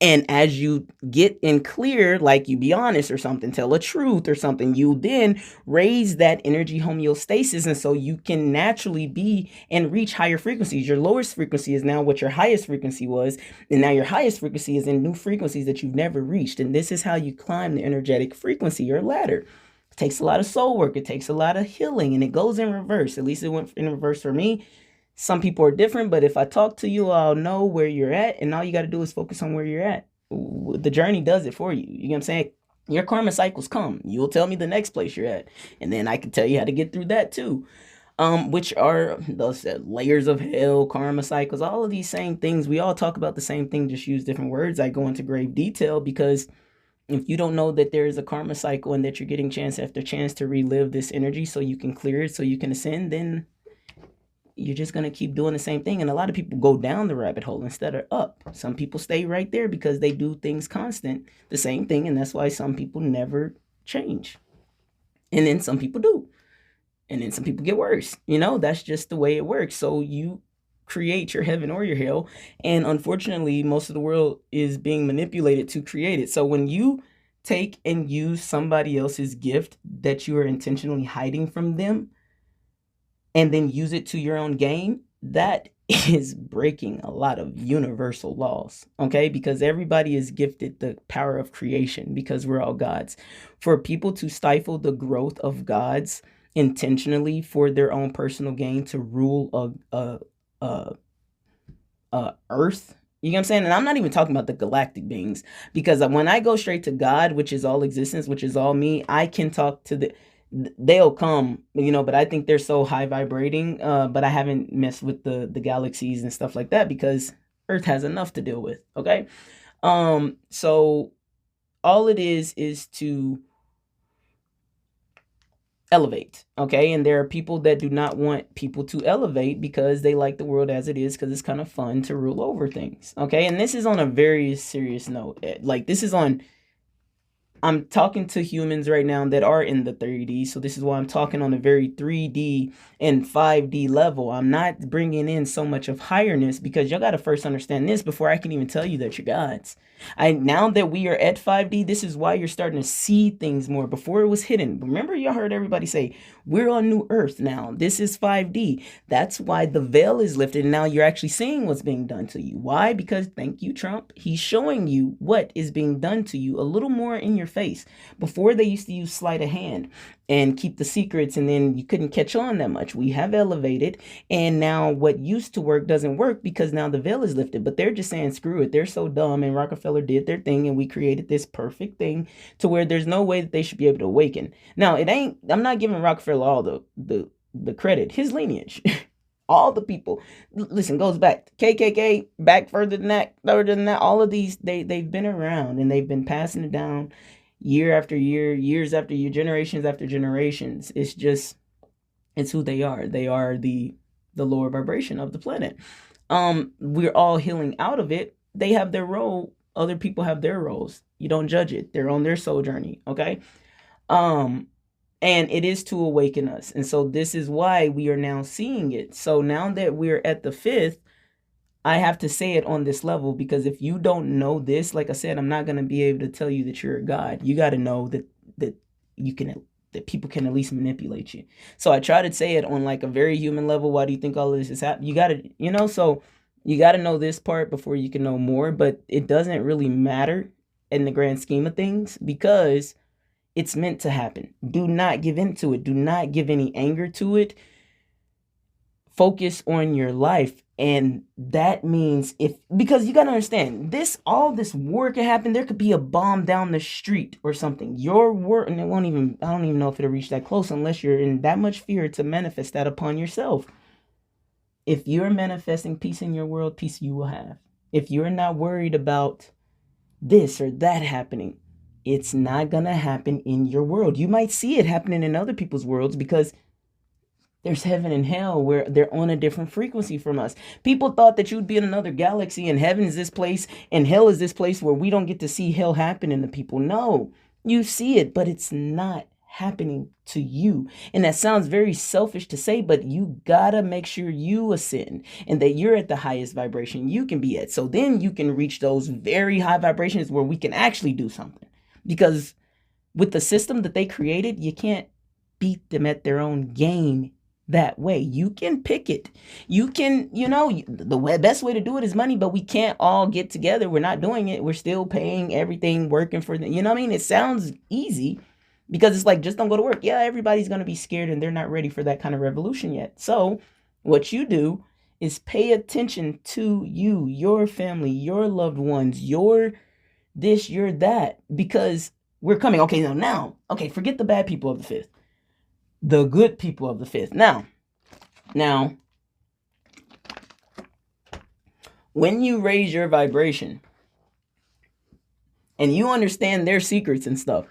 [SPEAKER 1] And as you get in clear, like you be honest or something, tell a truth or something, you then raise that energy homeostasis. And so you can naturally be and reach higher frequencies. Your lowest frequency is now what your highest frequency was. And now your highest frequency is in new frequencies that you've never reached. And this is how you climb the energetic frequency or ladder. It takes a lot of soul work. It takes a lot of healing, and it goes in reverse. At least it went in reverse for me. Some people are different, but if I talk to you, I'll know where you're at, and all you got to do is focus on where you're at. The journey does it for you. You know what I'm saying? Your karma cycles come. You'll tell me the next place you're at, and then I can tell you how to get through that too. Which are those layers of hell, karma cycles, all of these same things. We all talk about the same thing, just use different words. I go into grave detail because If you don't know that there is a karma cycle and that you're getting chance after chance to relive this energy so you can clear it, so you can ascend, then you're just going to keep doing the same thing. And a lot of people go down the rabbit hole instead of up. Some people stay right there because they do things constant, the same thing. And that's why some people never change. And then some people do. And then some people get worse. That's just the way it works. So you create your heaven or your hell. And unfortunately, most of the world is being manipulated to create it. So when you take and use somebody else's gift that you are intentionally hiding from them, and then use it to your own gain, that is breaking a lot of universal laws, okay? Because everybody is gifted the power of creation because we're all gods. For people to stifle the growth of gods intentionally for their own personal gain to rule Earth, you know what I'm saying? And I'm not even talking about the galactic beings, because when I go straight to God, which is all existence, which is all me, I can talk to they'll come, but I think they're so high vibrating. But I haven't messed with the galaxies and stuff like that because Earth has enough to deal with. Okay. So all it is to elevate. Okay. And there are people that do not want people to elevate because they like the world as it is, because it's kind of fun to rule over things. Okay. And this is on a very serious note. Like, this is on, I'm talking to humans right now that are in the 3D. So this is why I'm talking on a very 3D and 5D level. I'm not bringing in so much of higherness, because y'all got to first understand this before I can even tell you that you're gods. Now that we are at 5D, this is why you're starting to see things more. Before it was hidden. Remember, y'all heard everybody say, we're on new Earth now. This is 5D. That's why the veil is lifted. And now you're actually seeing what's being done to you. Why? Because, thank you, Trump. He's showing you what is being done to you a little more in your face. Before, they used to use sleight of hand and keep the secrets, and then you couldn't catch on that much. We have elevated, and now what used to work doesn't work because now the veil is lifted. But they're just saying, screw it. They're so dumb, and Rockefeller did their thing, and we created this perfect thing to where there's no way that they should be able to awaken. Now, I'm not giving Rockefeller all the credit. His lineage, all the people, listen, goes back to KKK, back further than that. All of these, they've been around, and they've been passing it down year after year, years after year, generations after generations. It's who they are. They are the lower vibration of the planet. We're all healing out of it. They have their role. Other people have their roles. You don't judge it. They're on their soul journey. Okay. And it is to awaken us. And so this is why we are now seeing it. So now that we're at the 5th, I have to say it on this level, because if you don't know this, like I said, I'm not going to be able to tell you that you're a god. You got to know that you can, that people can at least manipulate you. So I try to say it on like a very human level. Why do you think all of this is happening? You got to, so you got to know this part before you can know more, but it doesn't really matter in the grand scheme of things, because it's meant to happen. Do not give into it. Do not give any anger to it. Focus on your life. And that means because you got to understand, all this war can happen. There could be a bomb down the street or something. Your word, and I don't even know if it'll reach that close unless you're in that much fear to manifest that upon yourself. If you're manifesting peace in your world, peace you will have. If you're not worried about this or that happening, it's not going to happen in your world. You might see it happening in other people's worlds because there's heaven and hell where they're on a different frequency from us. People thought that you'd be in another galaxy and heaven is this place and hell is this place where we don't get to see hell happen in the people. No, you see it, but it's not happening to you. And that sounds very selfish to say, but you gotta make sure you ascend and that you're at the highest vibration you can be at. So then you can reach those very high vibrations where we can actually do something. Because with the system that they created, you can't beat them at their own game that way. You can pick it. You can, the best way to do it is money, but we can't all get together. We're not doing it. We're still paying everything, working for them. You know what I mean? It sounds easy because it's like, just don't go to work. Yeah, everybody's going to be scared and they're not ready for that kind of revolution yet. So what you do is pay attention to you, your family, your loved ones, your this, your that, because we're coming. Okay, forget the bad people of the 5th. The good people of the 5th. Now, when you raise your vibration, and you understand their secrets and stuff.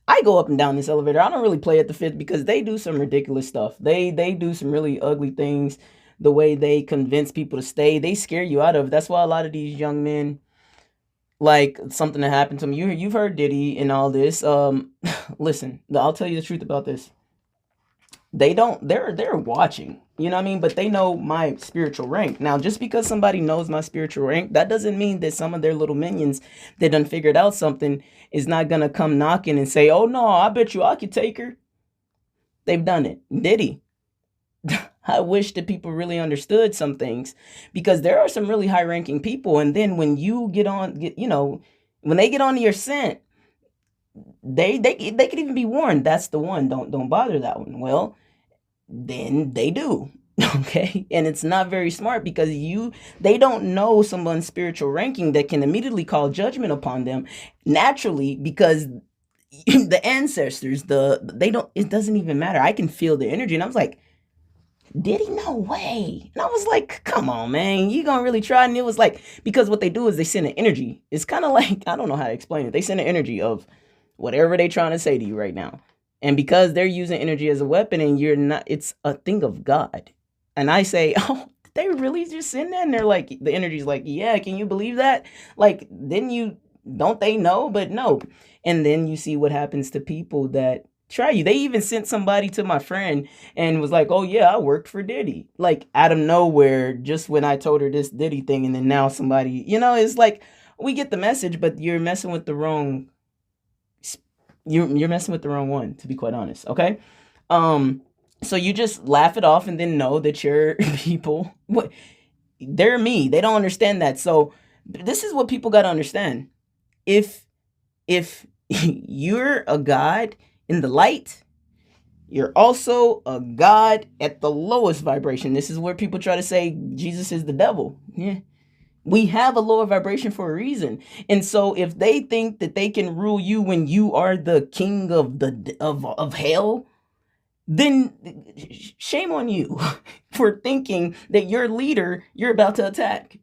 [SPEAKER 1] I go up and down this elevator. I don't really play at the fifth because they do some ridiculous stuff. They do some really ugly things. The way they convince people to stay, they scare you out of. That's why a lot of these young men, like something that happened to me. You've heard Diddy and all this. Listen, I'll tell you the truth about this. They don't. They're watching. You know what I mean? But they know my spiritual rank. Now, just because somebody knows my spiritual rank, that doesn't mean that some of their little minions that done figured out something is not gonna come knocking and say, "Oh no, I bet you I could take her." They've done it. Diddy. I wish that people really understood some things, because there are some really high ranking people, and then when you when they get on your scent, they could even be warned. That's the one. Don't bother that one. Well, then they do. Okay, and it's not very smart, because they don't know someone's spiritual ranking that can immediately call judgment upon them naturally, because the ancestors, they don't, it doesn't even matter. I can feel the energy, and I was like, Diddy, no way. And I was like, come on, man, you gonna really try? And it was like, because what they do is they send an energy. It's kind of like, I don't know how to explain it. They send an energy of whatever they trying to say to you right now. And because they're using energy as a weapon, and you're not, it's a thing of God. And I say, oh, they really just send that? And they're like, the energy's like, yeah, can you believe that? Like, don't they know? But no. And then you see what happens to people that try you. They even sent somebody to my friend and was like, oh yeah, I worked for Diddy. Like, out of nowhere, just when I told her this Diddy thing, and then now somebody, it's like, we get the message, but you're messing with the wrong, you're messing with the wrong one, to be quite honest. Okay. So you just laugh it off and then know that your people, they're me. They don't understand that. So this is what people got to understand. If you're a God in the light, you're also a God at the lowest vibration. This is where people try to say Jesus is the devil. Yeah. We have a lower vibration for a reason. And so if they think that they can rule you when you are the king of hell, then shame on you for thinking that your leader you're about to attack.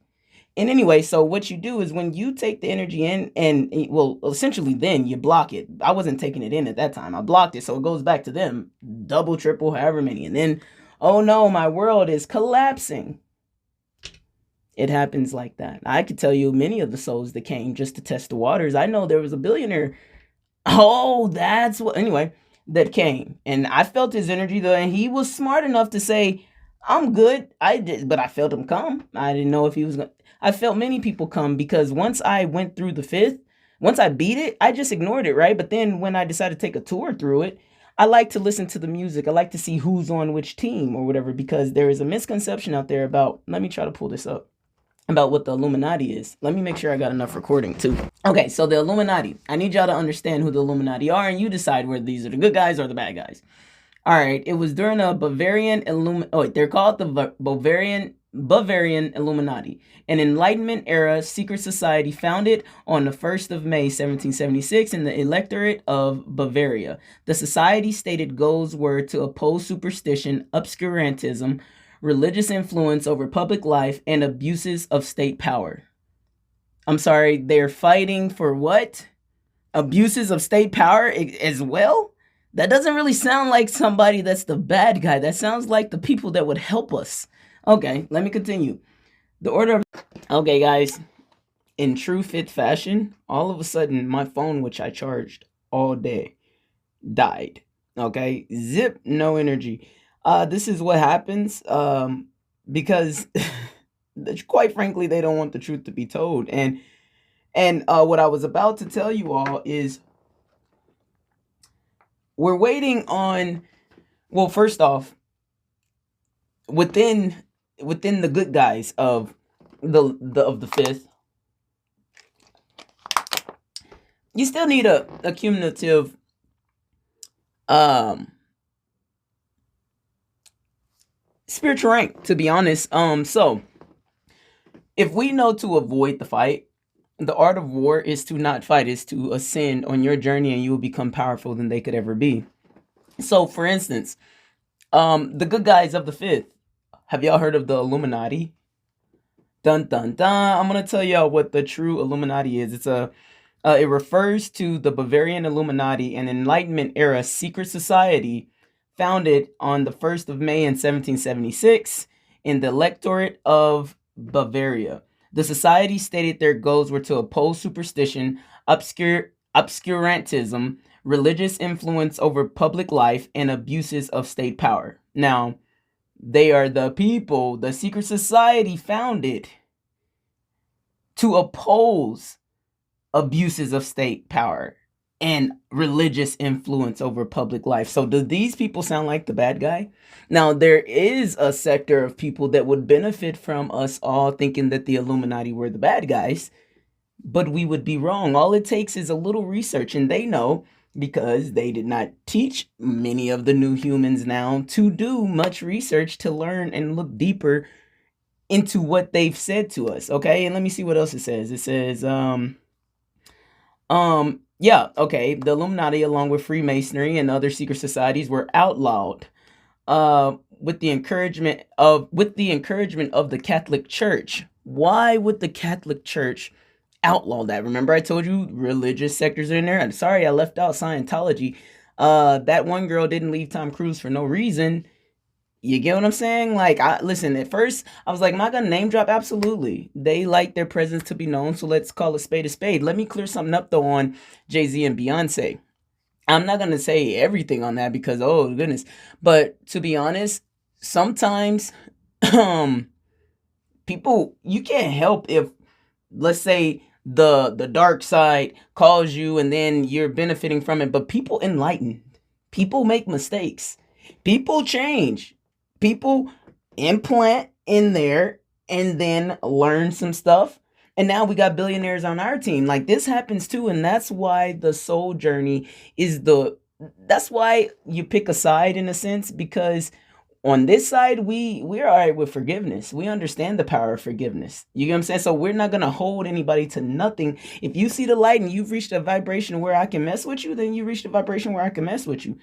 [SPEAKER 1] And anyway, so what you do is, when you take the energy in, and well, essentially then you block it. I wasn't taking it in at that time. I blocked it. So it goes back to them, double, triple, however many. And then, oh no, my world is collapsing. It happens like that. I could tell you many of the souls that came just to test the waters. I know there was a billionaire. Oh, that's what, anyway, that came. And I felt his energy though. And he was smart enough to say, I'm good. But I felt him come. I didn't know if he was going to. I felt many people come, because once I went through the fifth, once I beat it, I just ignored it, right? But then when I decided to take a tour through it, I like to listen to the music. I like to see who's on which team or whatever, because there is a misconception out there about, let me try to pull this up, about what the Illuminati is. Let me make sure I got enough recording too. Okay, so the Illuminati. I need y'all to understand who the Illuminati are, and you decide whether these are the good guys or the bad guys. All right, it was during a Bavarian they're called the Bavarian Illuminati, an Enlightenment era secret society founded on the 1st of May, 1776 in the electorate of Bavaria. The society's stated goals were to oppose superstition, obscurantism, religious influence over public life, and abuses of state power. I'm sorry, they're fighting for what? Abuses of state power as well? That doesn't really sound like somebody that's the bad guy. That sounds like the people that would help us. Okay, let me continue. The order of... Okay, guys. In true fit fashion, all of a sudden, my phone, which I charged all day, died. Okay? Zip, no energy. This is what happens because, quite frankly, they don't want the truth to be told. And what I was about to tell you all is, we're waiting on, well, first off, within the good guys of the fifth, you still need a cumulative spiritual rank, to be honest. So if we know to avoid the fight, the art of war is to not fight, is to ascend on your journey, and you will become powerful than they could ever be. So, for instance, the good guys of the fifth. Have y'all heard of the Illuminati? Dun dun dun. I'm gonna tell y'all what the true Illuminati is. It's a It refers to the Bavarian Illuminati, an Enlightenment era secret society founded on the 1st of May in 1776 in the Electorate of Bavaria. The society stated their goals were to oppose superstition, obscurantism, religious influence over public life, and abuses of state power. Now, they are the people the secret society founded to oppose abuses of state power and religious influence over public life. So do these people sound like the bad guy? Now, there is a sector of people that would benefit from us all thinking that the Illuminati were the bad guys, but we would be wrong. All it takes is a little research, and they know, because they did not teach many of the new humans now to do much research to learn and look deeper into what they've said to us. Okay, and let me see what else it says. It says, yeah, okay. The Illuminati, along with Freemasonry and other secret societies, were outlawed with the encouragement of the Catholic Church. Why would the Catholic Church outlaw that? Remember I told you religious sectors are in there? I'm sorry I left out Scientology. That one girl didn't leave Tom Cruise for no reason. You get what I'm saying? Like, listen, at first, I was like, am I going to name drop? Absolutely. They like their presence to be known, so let's call a spade a spade. Let me clear something up, though, on Jay-Z and Beyonce. I'm not going to say everything on that because, oh, goodness. But to be honest, sometimes people, you can't help if, let's say, the dark side calls you and then you're benefiting from it. But people enlighten. People make mistakes. People change. People implant in there and then learn some stuff. And now we got billionaires on our team. Like, this happens too. And that's why the soul journey is that's why you pick a side in a sense, because on this side, we're all right with forgiveness. We understand the power of forgiveness. You get what I'm saying? So we're not going to hold anybody to nothing. If you see the light and you've reached a vibration where I can mess with you, then you reached a vibration where I can mess with you.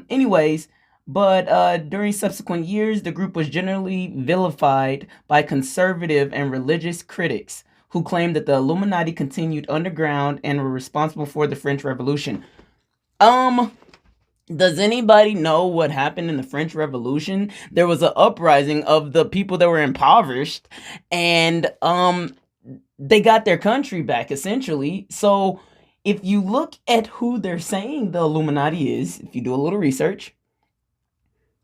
[SPEAKER 1] Anyways, but during subsequent years, the group was generally vilified by conservative and religious critics who claimed that the Illuminati continued underground and were responsible for the French Revolution. Does anybody know what happened in the French Revolution? There was an uprising of the people that were impoverished, and they got their country back, essentially. So if you look at who they're saying the Illuminati is, if you do a little research,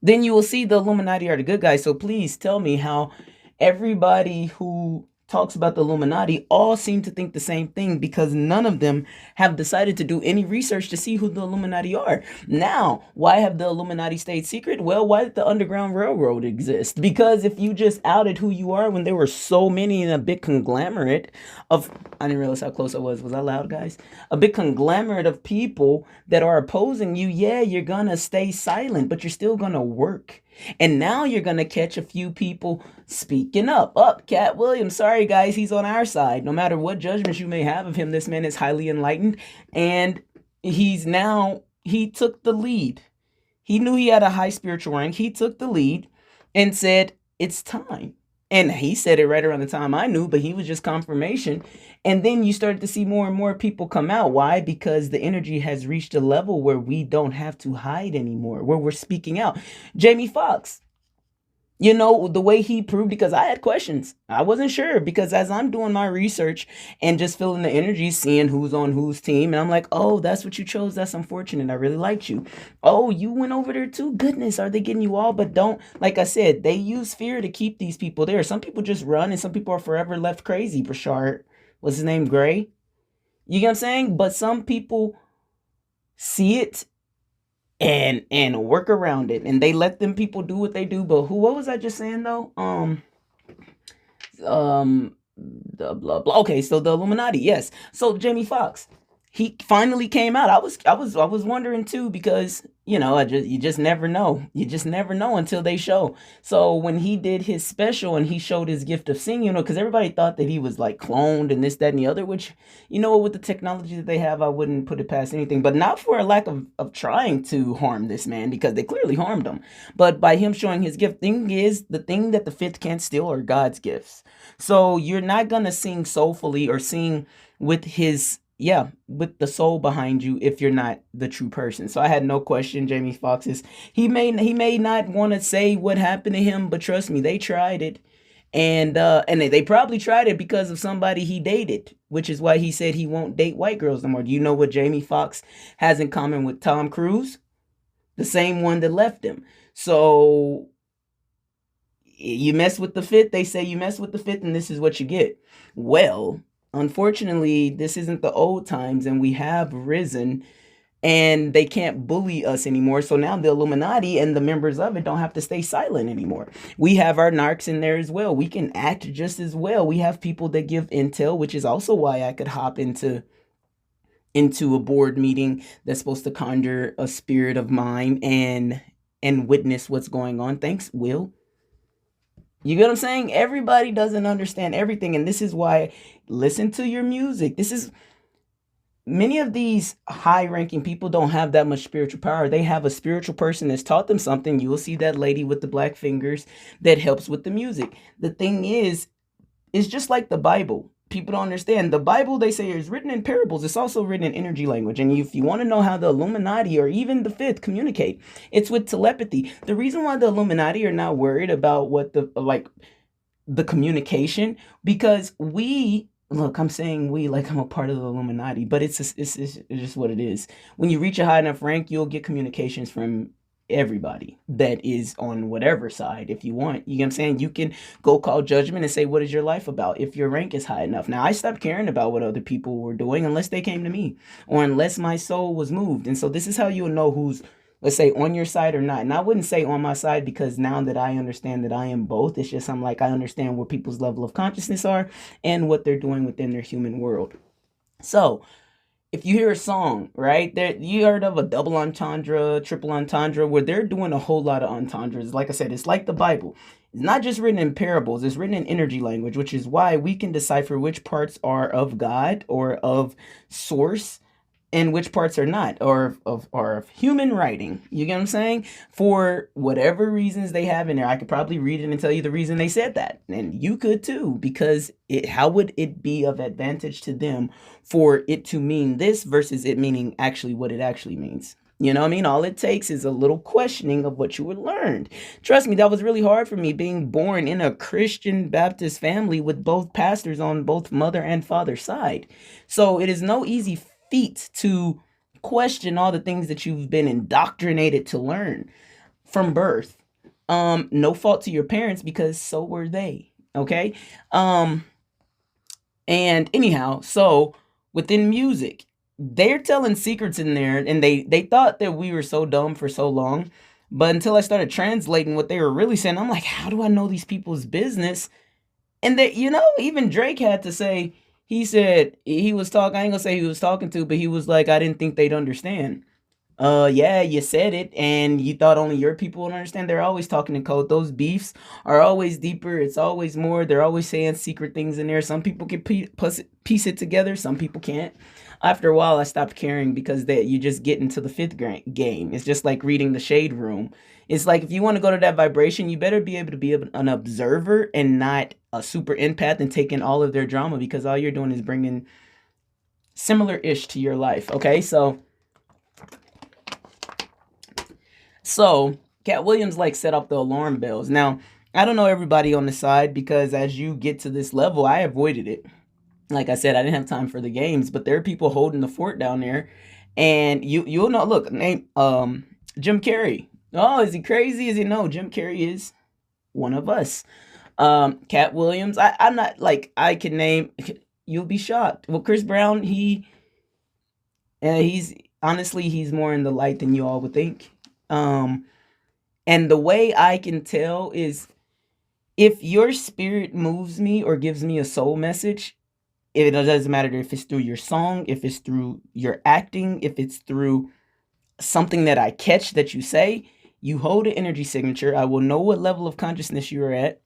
[SPEAKER 1] then you will see the Illuminati are the good guys. So please tell me how everybody who talks about the Illuminati all seem to think the same thing, because none of them have decided to do any research to see who the Illuminati are. Now, why have the Illuminati stayed secret? Well, why did the Underground Railroad exist? Because if you just outed who you are when there were so many in a big conglomerate of, I didn't realize how close I was. Was I loud, guys? A big conglomerate of people that are opposing you, yeah, you're gonna stay silent, but you're still gonna work. And now you're going to catch a few people speaking up. Cat Williams, sorry guys, he's on our side. No matter what judgments you may have of him, this man is highly enlightened. And he took the lead. He knew he had a high spiritual rank. He took the lead and said, it's time. And he said it right around the time I knew, but he was just confirmation. And then you started to see more and more people come out. Why? Because the energy has reached a level where we don't have to hide anymore, where we're speaking out. Jamie Foxx, you know, the way he proved, because I had questions. I wasn't sure, because as I'm doing my research and just feeling the energy, seeing who's on whose team, and I'm like, oh, that's what you chose. That's unfortunate. I really liked you. Oh, you went over there too? Goodness, are they getting you all? But don't, like I said, they use fear to keep these people there. Some people just run and some people are forever left crazy. Brashard, what's his name? Gray? You get what I'm saying? But some people see it and work around it, and they let them people do what they do. But what was I just saying though? The blah blah. Okay, so the Illuminati, yes. So Jamie Foxx, he finally came out. I was wondering too, because you know, you just never know. You just never know until they show. So when he did his special and he showed his gift of singing, you know, because everybody thought that he was like cloned and this, that, and the other, which, you know, with the technology that they have, I wouldn't put it past anything. But not for a lack of trying to harm this man, because they clearly harmed him. But by him showing his gift, the thing that the fifth can't steal are God's gifts. So you're not gonna sing soulfully or sing with his, yeah, with the soul behind you if you're not the true person. So I had no question. Jamie Foxx is, he may not want to say what happened to him, but trust me, they tried it. And they probably tried it because of somebody he dated, which is why he said he won't date white girls no more. Do you know what Jamie Foxx has in common with Tom Cruise? The same one that left him. So you mess with the fit, they say you mess with the fit, and this is what you get. Well, unfortunately, this isn't the old times, and we have risen, and they can't bully us anymore. So now the Illuminati and the members of it don't have to stay silent anymore. We have our narcs in there as well. We can act just as well. We have people that give intel, which is also why I could hop into a board meeting that's supposed to conjure a spirit of mine and witness what's going on. Thanks, Will. You get what I'm saying? Everybody doesn't understand everything, and this is why listen to your music. This is many of these high-ranking people don't have that much spiritual power. They have a spiritual person that's taught them something. You will see that lady with the black fingers that helps with the music. The thing is, it's just like the Bible. People don't understand. The Bible, they say, is written in parables. It's also written in energy language. And if you want to know how the Illuminati or even the Fifth communicate, it's with telepathy. The reason why the Illuminati are not worried about what the communication, because we look, I'm saying we like I'm a part of the Illuminati, but it's just what it is. When you reach a high enough rank, you'll get communications from everybody that is on whatever side if you want. You know what I'm saying? You can go call judgment and say, what is your life about, if your rank is high enough. Now, I stopped caring about what other people were doing unless they came to me or unless my soul was moved. And so this is how you'll know who's, let's say, on your side or not. And I wouldn't say on my side, because now that I understand that I am both, it's just I'm like, I understand where people's level of consciousness are and what they're doing within their human world. So if you hear a song, right, there, you heard of a double entendre, triple entendre, where they're doing a whole lot of entendres. Like I said, it's like the Bible. It's not just written in parables, it's written in energy language, which is why we can decipher which parts are of God or of source and which parts are not, or of human writing. You get what I'm saying? For whatever reasons they have in there. I could probably read it and tell you the reason they said that. And you could too, because how would it be of advantage to them for it to mean this versus it meaning actually what it actually means? You know what I mean? All it takes is a little questioning of what you were learned. Trust me, that was really hard for me, being born in a Christian Baptist family with both pastors on both mother and father side. So it is no easy feat to question all the things that you've been indoctrinated to learn from birth. No fault to your parents, because so were they. Okay. And anyhow, so within music, they're telling secrets in there, and they thought that we were so dumb for so long. But until I started translating what they were really saying, I'm like, how do I know these people's business? And that, even Drake had to say, he said he was talking, I ain't gonna say he was talking to, but he was like, I didn't think they'd understand. Yeah, you said it, and you thought only your people would understand. They're always talking in code. Those beefs are always deeper. It's always more. They're always saying secret things in there. Some people can piece it together. Some people can't. After a while, I stopped caring, because you just get into the fifth game. It's just like reading the shade room. It's like, if you want to go to that vibration, you better be able to be an observer and not a super empath and take in all of their drama, because all you're doing is bringing similar-ish to your life. Okay, so Cat Williams set up the alarm bells. Now, I don't know everybody on the side, because as you get to this level, I avoided it. Like I said, I didn't have time for the games, but there are people holding the fort down there, and you'll know. Look, name Jim Carrey. Oh, is he crazy? Is he? No, Jim Carrey is one of us. Cat Williams. I'm not I can name. You'll be shocked. Well, Chris Brown. He's honestly, he's more in the light than you all would think. And the way I can tell is, if your spirit moves me or gives me a soul message, it doesn't matter if it's through your song, if it's through your acting, if it's through something that I catch that you say, you hold an energy signature. I will know what level of consciousness you're at.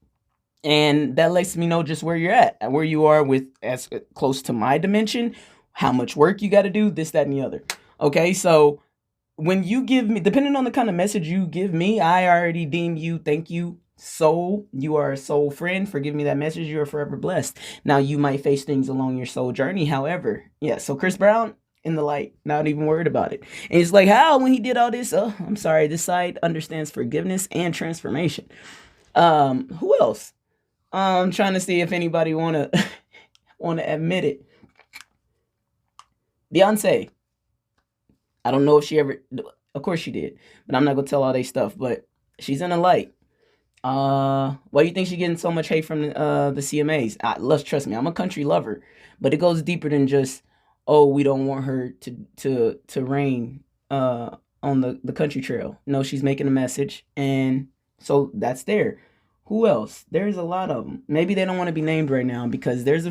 [SPEAKER 1] And that lets me know just where you're at, where you are with as close to my dimension, how much work you got to do, this, that, and the other. Okay, so when you give me, depending on the kind of message you give me, I already deem you, thank you, Soul, you are a soul friend. Forgive me that message. You are forever blessed. Now, you might face things along your soul journey. However, yeah, so Chris Brown in the light, not even worried about it. And it's like, how when he did all this? Oh, I'm sorry. This side understands forgiveness and transformation. Who else? I'm trying to see if anybody wanna wanna admit it. Beyonce. I don't know if she ever. Of course she did, but I'm not gonna tell all they stuff. But she's in the light. Why do you think she's getting so much hate from the CMAs? Let's trust me, I'm a country lover, but it goes deeper than just, oh, we don't want her to reign on the country trail. No, she's making a message, and so that's there. Who else? There's a lot of them. Maybe they don't want to be named right now because there's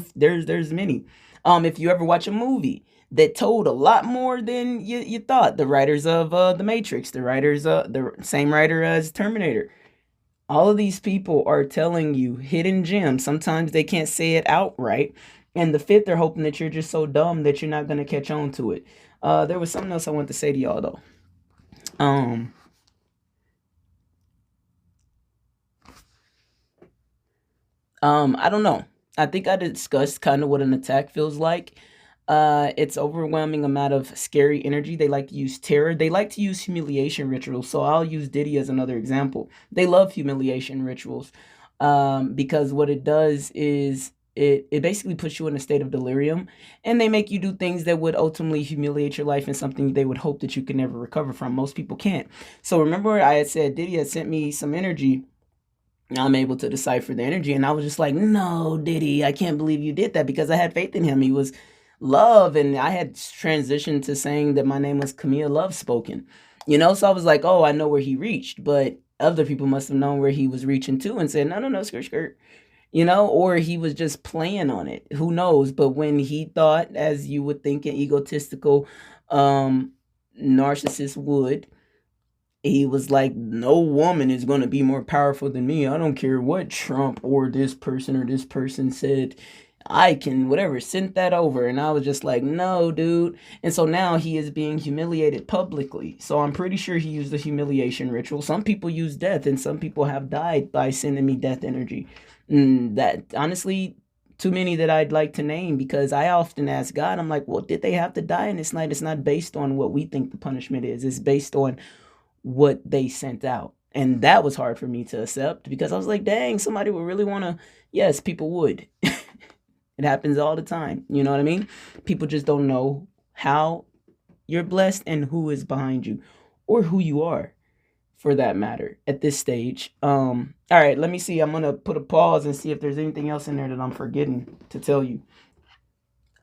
[SPEAKER 1] many. If you ever watch a movie that told a lot more than you thought, the writers of the Matrix, the writers the same writer as Terminator, all of these people are telling you hidden gems. Sometimes they can't say it outright. And the fifth, they're hoping that you're just so dumb that you're not going to catch on to it. There was something else I wanted to say to y'all, though. Um, I don't know. I think I discussed kind of what an attack feels like. It's overwhelming amount of scary energy. They like to use terror. They like to use humiliation rituals. So I'll use Diddy as another example. They love humiliation rituals because what it does is it basically puts you in a state of delirium, and they make you do things that would ultimately humiliate your life and something they would hope that you can never recover from. Most people can't. So remember I had said Diddy had sent me some energy. I'm able to decipher the energy. And I was just like, no, Diddy, I can't believe you did that, because I had faith in him. He was love. And I had transitioned to saying that my name was Camille Love Spoken. So I was like, oh, I know where he reached. But other people must have known where he was reaching to and said, no, no, no, skirt, skirt. Or he was just playing on it. Who knows? But when he thought, as you would think an egotistical narcissist would, he was like, no woman is going to be more powerful than me. I don't care what Trump or this person said. I can, whatever, send that over. And I was just like, no, dude. And so now he is being humiliated publicly. So I'm pretty sure he used the humiliation ritual. Some people use death, and some people have died by sending me death energy. That, honestly, too many that I'd like to name, because I often ask God, I'm like, well, did they have to die in this night? It's not based on what we think the punishment is. It's based on what they sent out. And that was hard for me to accept, because I was like, dang, somebody would really want to. Yes, people would. It happens all the time. You know what I mean? People just don't know how you're blessed and who is behind you, or who you are, for that matter, at this stage. All right, let me see. I'm gonna put a pause and see if there's anything else in there that I'm forgetting to tell you.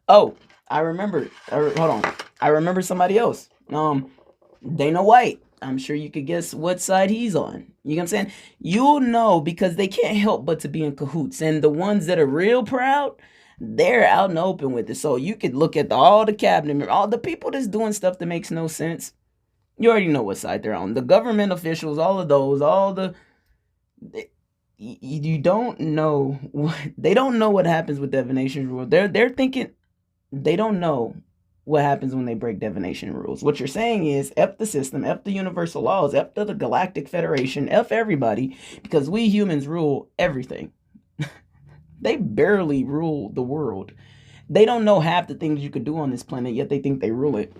[SPEAKER 1] Oh, I remember. Hold on. I remember somebody else. Dana White. I'm sure you could guess what side he's on. You know what I'm saying? You'll know, because they can't help but to be in cahoots. And the ones that are real proud, they're out in the open with it. So you could look at all the cabinet members, all the people that's doing stuff that makes no sense. You already know what side they're on. The government officials, all of those, you don't know what they don't know what happens with divination rule. They're thinking they don't know what happens when they break divination rules. What you're saying is F the system, F the universal laws, F the Galactic Federation, F everybody, because we humans rule everything. They barely rule the world. They don't know half the things you could do on this planet, yet they think they rule it.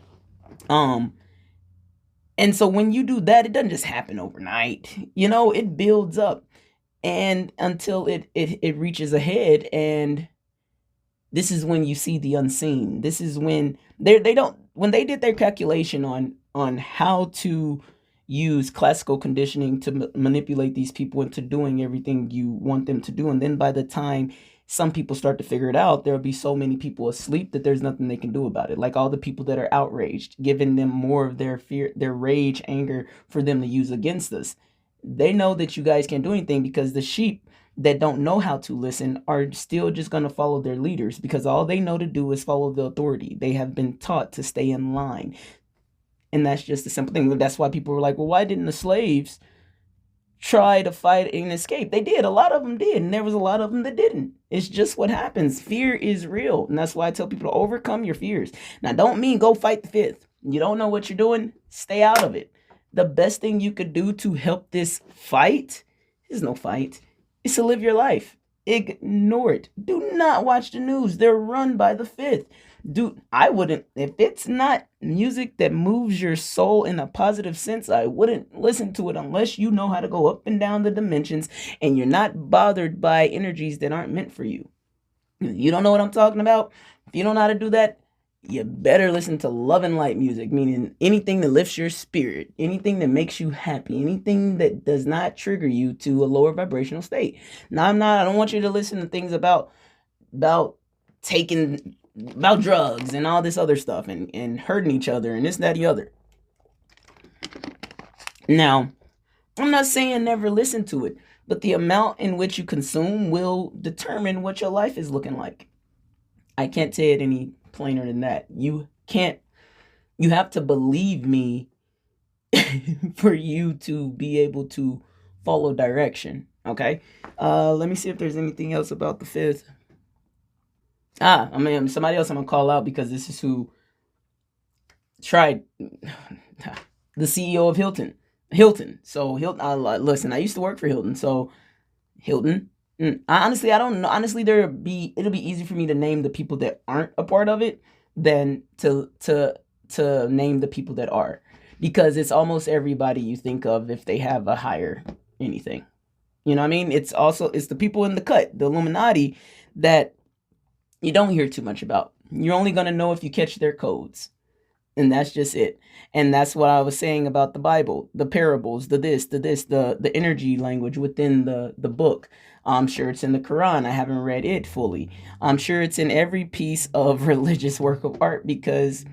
[SPEAKER 1] And so when you do that, it doesn't just happen overnight. It builds up, and until it reaches a head. And this is when you see the unseen. This is when when they did their calculation on how to use classical conditioning to manipulate these people into doing everything you want them to do. And then by the time some people start to figure it out, there'll be so many people asleep that there's nothing they can do about it. Like all the people that are outraged, giving them more of their fear, their rage, anger for them to use against us. They know that you guys can't do anything, because the sheep that don't know how to listen are still just going to follow their leaders, because all they know to do is follow the authority. They have been taught to stay in line. And that's just a simple thing. That's why people were like, well, why didn't the slaves try to fight and escape? They did. A lot of them did. And there was a lot of them that didn't. It's just what happens. Fear is real. And that's why I tell people to overcome your fears. Now, don't mean go fight the fifth. You don't know what you're doing? Stay out of it. The best thing you could do to help this fight There's no fight. It's to live your life. Ignore it. Do not watch the news. They're run by the fifth. Dude, I wouldn't, if it's not music that moves your soul in a positive sense, I wouldn't listen to it unless you know how to go up and down the dimensions and you're not bothered by energies that aren't meant for you. You don't know what I'm talking about? If you don't know how to do that, you better listen to love and light music, meaning anything that lifts your spirit, anything that makes you happy, anything that does not trigger you to a lower vibrational state. Now, I don't want you to listen to things about taking, about drugs and all this other stuff and hurting each other and this, that, the other. Now, I'm not saying never listen to it, but the amount in which you consume will determine what your life is looking like. I can't say it any plainer than that. You have to believe me for you to be able to follow direction. Okay. Let me see if there's anything else about the fifth. I mean, somebody else I'm gonna call out because this is who tried the CEO of Hilton. So Hilton, listen, I used to work for Hilton. So Hilton. I don't know. Honestly, it'll be easy for me to name the people that aren't a part of it than to name the people that are, because it's almost everybody you think of if they have a higher anything. You know what I mean? It's the people in the cut, the Illuminati, that you don't hear too much about. You're only gonna know if you catch their codes. And that's just it. And that's what I was saying about the Bible, the parables, the energy language within the book. I'm sure it's in the Quran. I haven't read it fully. I'm sure it's in every piece of religious work of art, because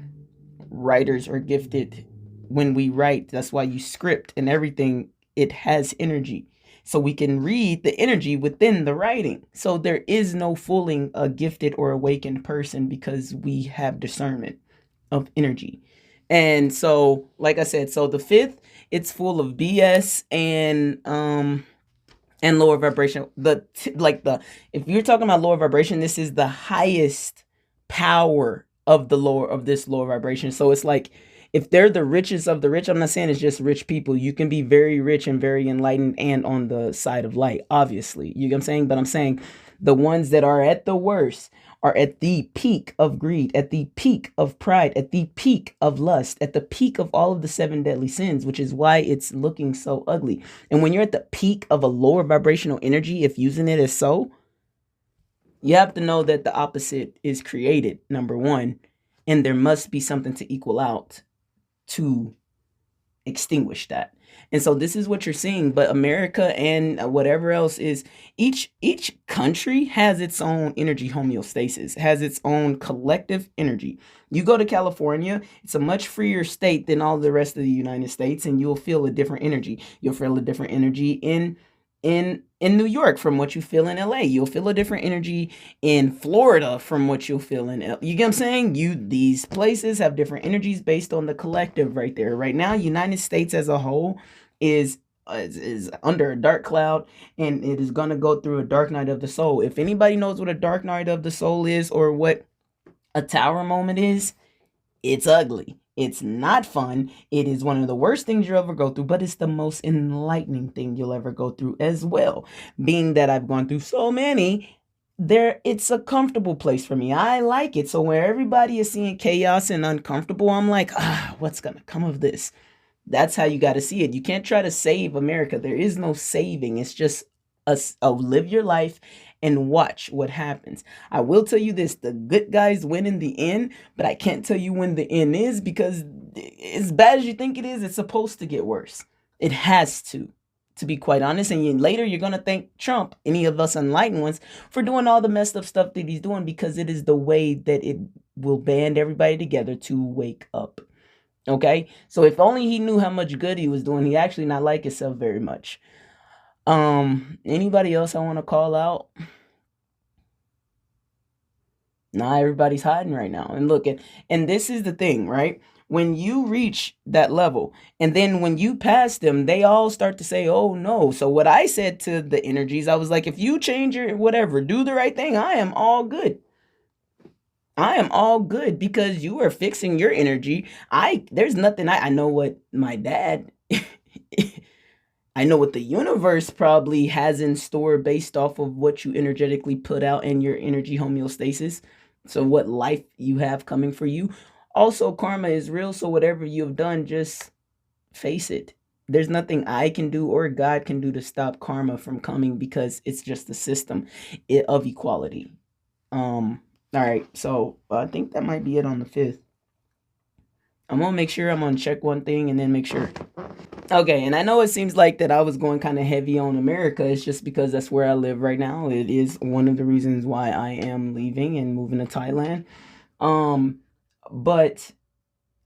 [SPEAKER 1] writers are gifted when we write. That's why you script and everything. It has energy. So we can read the energy within the writing. So there is no fooling a gifted or awakened person, because we have discernment of energy. And so, like I said, so the fifth, it's full of BS and lower vibration. If you're talking about lower vibration, this is the highest power of this lower vibration. So it's like, if they're the richest of the rich, I'm not saying it's just rich people. You can be very rich and very enlightened and on the side of light, obviously. You know what I'm saying? But I'm saying the ones that are at the worst are at the peak of greed, at the peak of pride, at the peak of lust, at the peak of all of the seven deadly sins, which is why it's looking so ugly. And when you're at the peak of a lower vibrational energy, if using it as so, you have to know that the opposite is created, number one, and there must be something to equal out to extinguish that. And so this is what you're seeing. But America and whatever else is, each country has its own energy homeostasis, has its own collective energy. You go to California, it's a much freer state than all the rest of the United States, and you'll feel a different energy. You'll feel a different energy in New York from what you feel in LA. You'll feel a different energy in Florida from what you'll feel in you get what I'm saying? These places have different energies based on the collective right there. Right now, United States as a whole is under a dark cloud, and it is going to go through a dark night of the soul. If anybody knows what a dark night of the soul is, or what a tower moment is, it's ugly. It's not fun. It is one of the worst things you'll ever go through, but it's the most enlightening thing you'll ever go through as well. Being that I've gone through so many, it's a comfortable place for me. I like it. So where everybody is seeing chaos and uncomfortable, I'm like, what's going to come of this? That's how you got to see it. You can't try to save America. There is no saving. It's just live your life and watch what happens. I will tell you this, the good guys win in the end, but I can't tell you when the end is, because as bad as you think it is, it's supposed to get worse. It has to be quite honest. And later you're going to thank Trump, any of us enlightened ones, for doing all the messed up stuff that he's doing, because it is the way that it will band everybody together to wake up. Okay? So if only he knew how much good he was doing, he actually not like himself very much. Anybody else I want to call out? Nah, everybody's hiding right now. And look, and this is the thing, right? When you reach that level, and then when you pass them, they all start to say, oh no. So what I said to the energies, I was like, if you change your whatever, do the right thing, I am all good. I am all good, because you are fixing your energy. There's nothing, I know what my dad, I know what the universe probably has in store based off of what you energetically put out and your energy homeostasis. So, what life you have coming for you. Also, karma is real. So, whatever you have done, just face it. There's nothing I can do or God can do to stop karma from coming because it's just a system of equality. All right. So, I think that might be it on the fifth. I'm gonna make sure I'm gonna check one thing and then make sure. Okay, and I know it seems like that I was going kind of heavy on America. It's just because that's where I live right now. It is one of the reasons why I am leaving and moving to Thailand. Um, but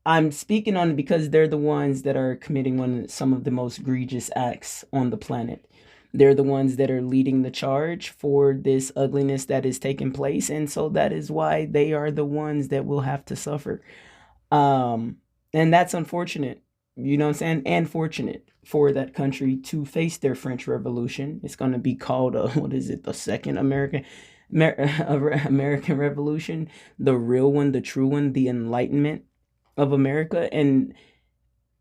[SPEAKER 1] I'm speaking on it because they're the ones that are committing some of the most egregious acts on the planet. They're the ones that are leading the charge for this ugliness that is taking place, and so that is why they are the ones that will have to suffer. Um, and that's unfortunate, you know what I'm saying? And fortunate for that country to face their French Revolution. It's going to be called, what is it, the second American Revolution, the real one, the true one, the Enlightenment of America. And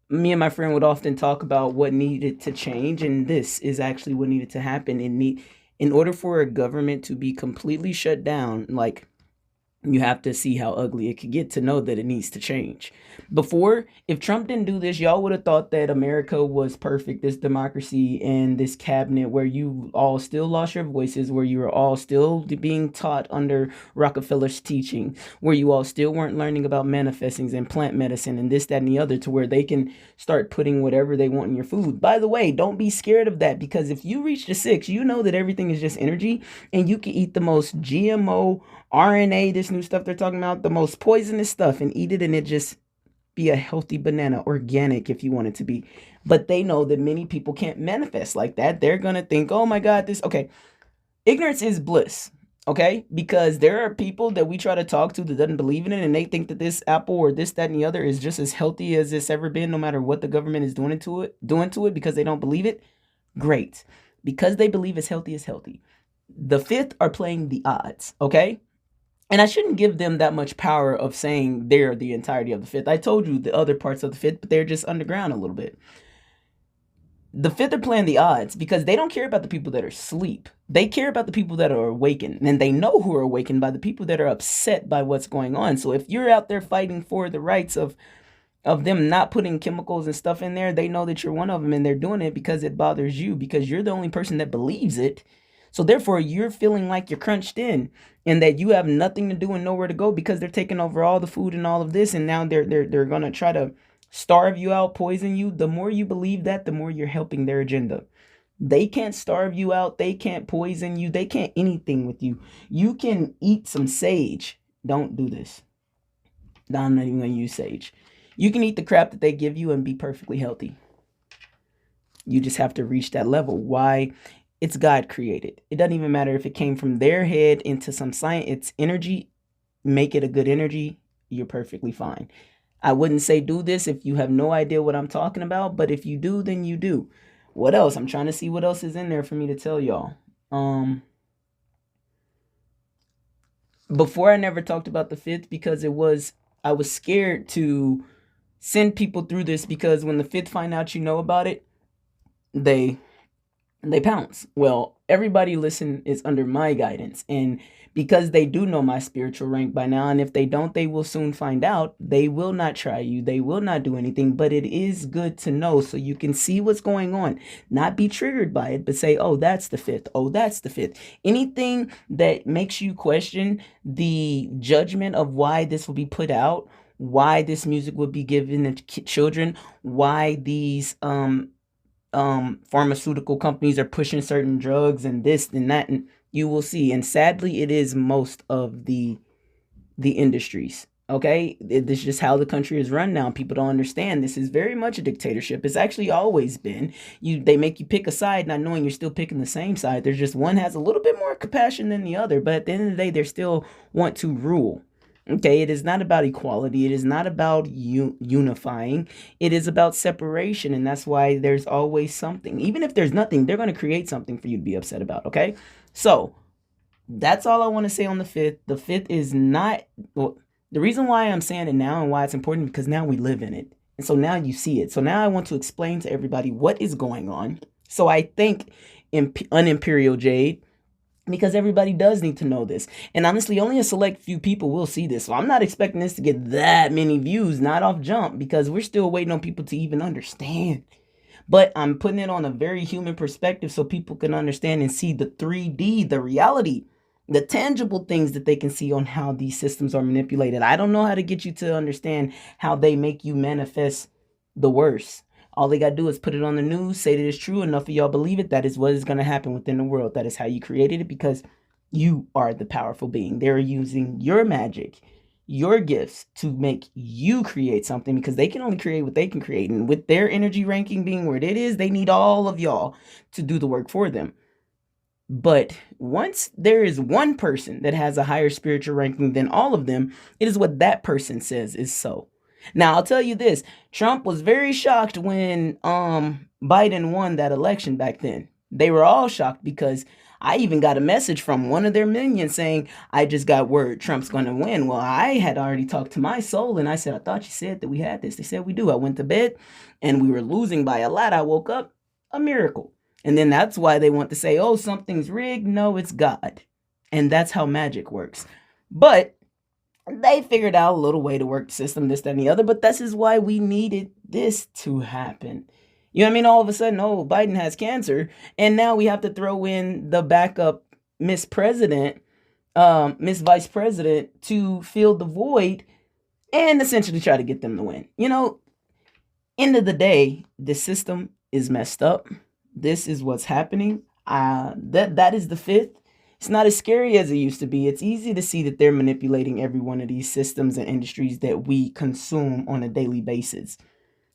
[SPEAKER 1] me and my friend would often talk about what needed to change, and this is actually what needed to happen. In order for a government to be completely shut down, like, you have to see how ugly it could get to know that it needs to change. Before, if Trump didn't do this, y'all would have thought that America was perfect, this democracy and this cabinet where you all still lost your voices, where you were all still being taught under Rockefeller's teaching, where you all still weren't learning about manifestings and plant medicine and this, that, and the other, to where they can start putting whatever they want in your food. By the way, don't be scared of that, because if you reach the six, you know that everything is just energy, and you can eat the most GMO RNA, this new stuff they're talking about, the most poisonous stuff, and eat it, and it just be a healthy banana, organic if you want it to be. But they know that many people can't manifest like that. They're gonna think, oh my God, this, okay. Ignorance is bliss, okay? Because there are people that we try to talk to that doesn't believe in it, and they think that this apple or this, that, and the other is just as healthy as it's ever been, no matter what the government is doing to it, because they don't believe it. Great. Because they believe it's healthy is healthy. The fifth are playing the odds, okay? And I shouldn't give them that much power of saying they're the entirety of the fifth. I told you the other parts of the fifth, but they're just underground a little bit. The fifth are playing the odds because they don't care about the people that are asleep. They care about the people that are awakened. And they know who are awakened by the people that are upset by what's going on. So if you're out there fighting for the rights of them not putting chemicals and stuff in there, they know that you're one of them, and they're doing it because it bothers you, because you're the only person that believes it. So therefore, you're feeling like you're crunched in and that you have nothing to do and nowhere to go, because they're taking over all the food and all of this, and now they're gonna try to starve you out, poison you. The more you believe that, the more you're helping their agenda. They can't starve you out. They can't poison you. They can't anything with you. You can eat some sage. Don't do this. I'm not even gonna use sage. You can eat the crap that they give you and be perfectly healthy. You just have to reach that level. Why? It's God created. It doesn't even matter if it came from their head into some science. It's energy. Make it a good energy. You're perfectly fine. I wouldn't say do this if you have no idea what I'm talking about, but if you do, then you do. What else? I'm trying to see what else is in there for me to tell y'all. Before, I never talked about the fifth because I was scared to send people through this, because when the fifth find out you know about it, they pounce. Well, everybody listen is under my guidance, and because they do know my spiritual rank by now, and if they don't, they will soon find out. They will not try you. They will not do anything, but it is good to know so you can see what's going on, not be triggered by it, but say, oh, that's the fifth. Oh, that's the fifth. Anything that makes you question the judgment of why this will be put out, why this music would be given to children, why these pharmaceutical companies are pushing certain drugs and this and that, and you will see. And sadly, it is most of the industries. Okay, this is just how the country is run now. People don't understand. This is very much a dictatorship. It's actually always been. They make you pick a side, not knowing you're still picking the same side. There's just one has a little bit more compassion than the other, but at the end of the day, they still want to rule. Okay, it is not about equality. It is not about unifying. It is about separation, and that's why there's always something. Even if there's nothing, they're going to create something for you to be upset about, okay? So, that's all I want to say on the fifth. The fifth is not... Well, the reason why I'm saying it now and why it's important, because now we live in it. And so now you see it. So now I want to explain to everybody what is going on So I think unimperial jade, because everybody does need to know this. And honestly, only a select few people will see this. So I'm not expecting this to get that many views, not off jump, because we're still waiting on people to even understand. But I'm putting it on a very human perspective so people can understand and see the 3D, the reality, the tangible things that they can see on how these systems are manipulated. I don't know how to get you to understand how they make you manifest the worst. All they got to do is put it on the news, say that it's true, enough of y'all believe it. That is what is going to happen within the world. That is how you created it, because you are the powerful being. They're using your magic, your gifts to make you create something, because they can only create what they can create. And with their energy ranking being where it is, they need all of y'all to do the work for them. But once there is one person that has a higher spiritual ranking than all of them, it is what that person says is so. Now, I'll tell you this. Trump was very shocked when Biden won that election back then. They were all shocked, because I even got a message from one of their minions saying, I just got word Trump's going to win. Well, I had already talked to my soul, and I said, I thought you said that we had this. They said we do. I went to bed and we were losing by a lot. I woke up, a miracle. And then that's why they want to say, oh, something's rigged. No, it's God. And that's how magic works. But they figured out a little way to work the system, this, that, and the other. But this is why we needed this to happen. You know what I mean? All of a sudden, oh, Biden has cancer. And now we have to throw in the backup Miss President, Miss Vice President, to fill the void and essentially try to get them to win. You know, end of the day, the system is messed up. This is what's happening. That is the fifth. It's not as scary as it used to be. It's easy to see that they're manipulating every one of these systems and industries that we consume on a daily basis.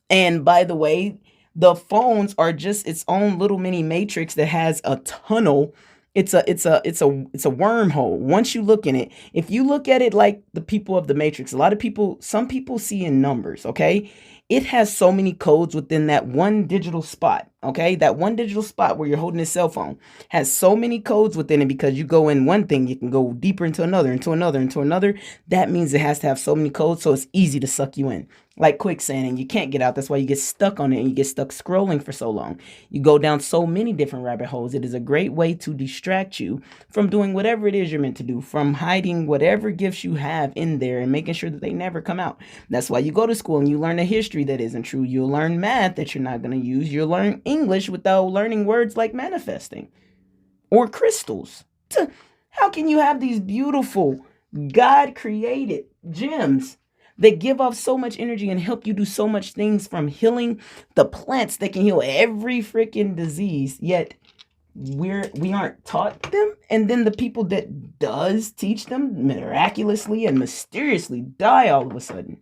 [SPEAKER 1] And by the way, the phones are just its own little mini matrix that has a tunnel. It's a wormhole. Once you look in it, if you look at it like the people of the Matrix, some people see in numbers, okay? It has so many codes within that one digital spot, okay? That one digital spot where you're holding a cell phone has so many codes within it, because you go in one thing, you can go deeper into another, into another, into another. That means it has to have so many codes, so it's easy to suck you in. Like quicksand, and you can't get out. That's why you get stuck on it, and you get stuck scrolling for so long. You go down so many different rabbit holes. It is a great way to distract you from doing whatever it is you're meant to do, from hiding whatever gifts you have in there and making sure that they never come out. That's why you go to school and you learn a history that isn't true. You'll learn math that you're not going to use. You'll learn English without learning words like manifesting or crystals. How can you have these beautiful God-created gems that give off so much energy and help you do so much things, from healing the plants that can heal every freaking disease, yet we aren't taught them? And then the people that does teach them miraculously and mysteriously die all of a sudden.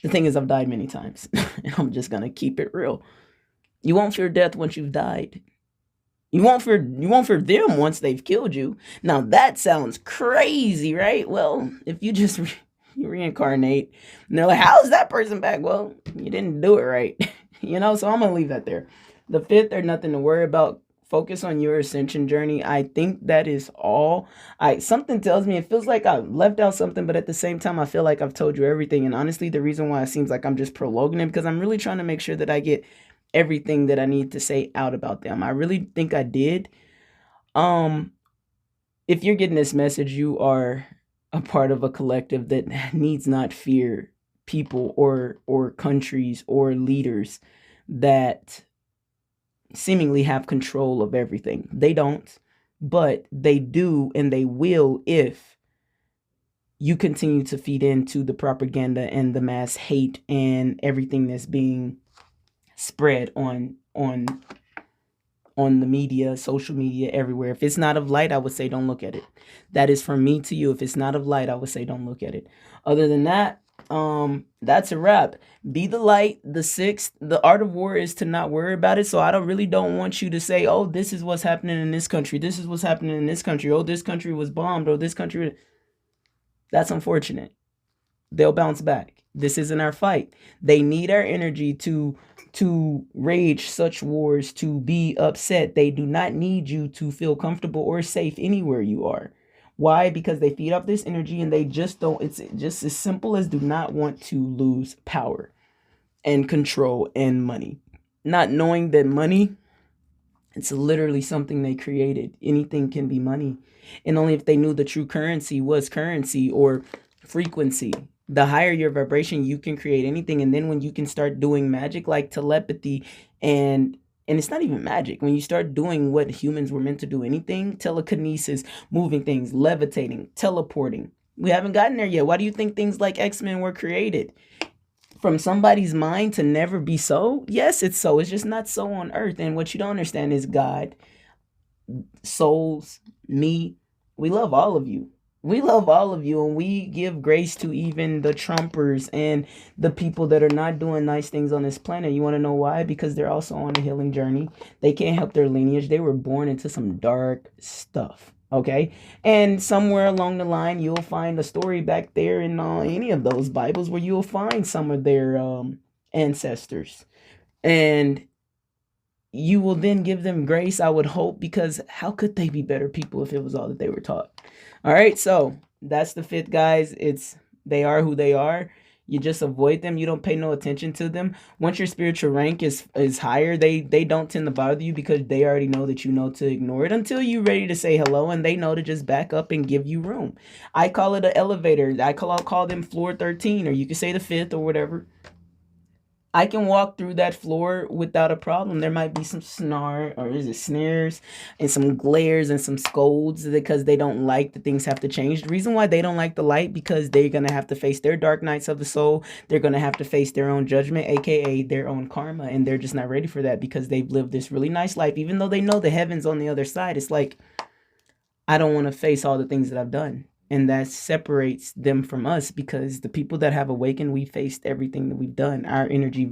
[SPEAKER 1] The thing is, I've died many times, and I'm just gonna keep it real. You won't fear death once you've died. You won't fear them once they've killed you. Now that sounds crazy, right? Well, if you just you reincarnate, and they're like, how's that person back? Well, you didn't do it right. You know, so I'm gonna leave that there. The fifth, there's nothing to worry about. Focus on your ascension journey. I think that is all. Something tells me, it feels like I left out something, but at the same time, I feel like I've told you everything. And honestly, the reason why it seems like I'm just prologuing it, because I'm really trying to make sure that I get everything that I need to say out about them. I really think I did. If you're getting this message, you are a part of a collective that needs not fear people or countries or leaders that seemingly have control of everything. They don't, but they do, and they will if you continue to feed into the propaganda and the mass hate and everything that's being spread on the media, social media, everywhere. If it's not of light, I would say don't look at it. That is from me to you. If it's not of light, I would say don't look at it. Other than that, that's a wrap. Be the light. The sixth, the art of war is to not worry about it. So I don't want you to say, oh, this is what's happening in this country. This is what's happening in this country. Oh, this country was bombed. Oh, this country. That's unfortunate. They'll bounce back. This isn't our fight. They need our energy to rage such wars, to be upset. They do not need you to feel comfortable or safe anywhere you are. Why? Because they feed off this energy, and they just don't. It's just as simple as do not want to lose power and control and money. not knowing that money, it's literally something they created. Anything can be money. And only if they knew the true currency was currency or frequency. The higher your vibration, you can create anything. And then when you can start doing magic like telepathy and it's not even magic. When you start doing what humans were meant to do, anything, telekinesis, moving things, levitating, teleporting. We haven't gotten there yet. Why do you think things like X-Men were created? From somebody's mind to never be so? Yes, it's so. It's just not so on earth. And what you don't understand is God, souls, me, we love all of you. We love all of you, and we give grace to even the Trumpers and the people that are not doing nice things on this planet. You want to know why? Because they're also on a healing journey. They can't help their lineage. They were born into some dark stuff. Okay, and somewhere along the line, you'll find a story back there in any of those Bibles where you'll find some of their ancestors, and you will then give them grace, I would hope, because how could they be better people if it was all that they were taught? All right, so that's the fifth, guys. They are who they are. You just avoid them. You don't pay no attention to them. Once your spiritual rank is higher, they don't tend to bother you because they already know that you know to ignore it until you're ready to say hello, and they know to just back up and give you room. I call it an elevator. I call them floor 13, or you can say the fifth or whatever. I can walk through that floor without a problem. There might be some snares and some glares and some scolds because they don't like that things have to change. The reason why they don't like the light, because they're going to have to face their dark nights of the soul. They're going to have to face their own judgment, aka their own karma, and they're just not ready for that because they've lived this really nice life. Even though they know the heaven's on the other side, it's like, I don't want to face all the things that I've done. And that separates them from us, because the people that have awakened, we faced everything that we've done. Our energy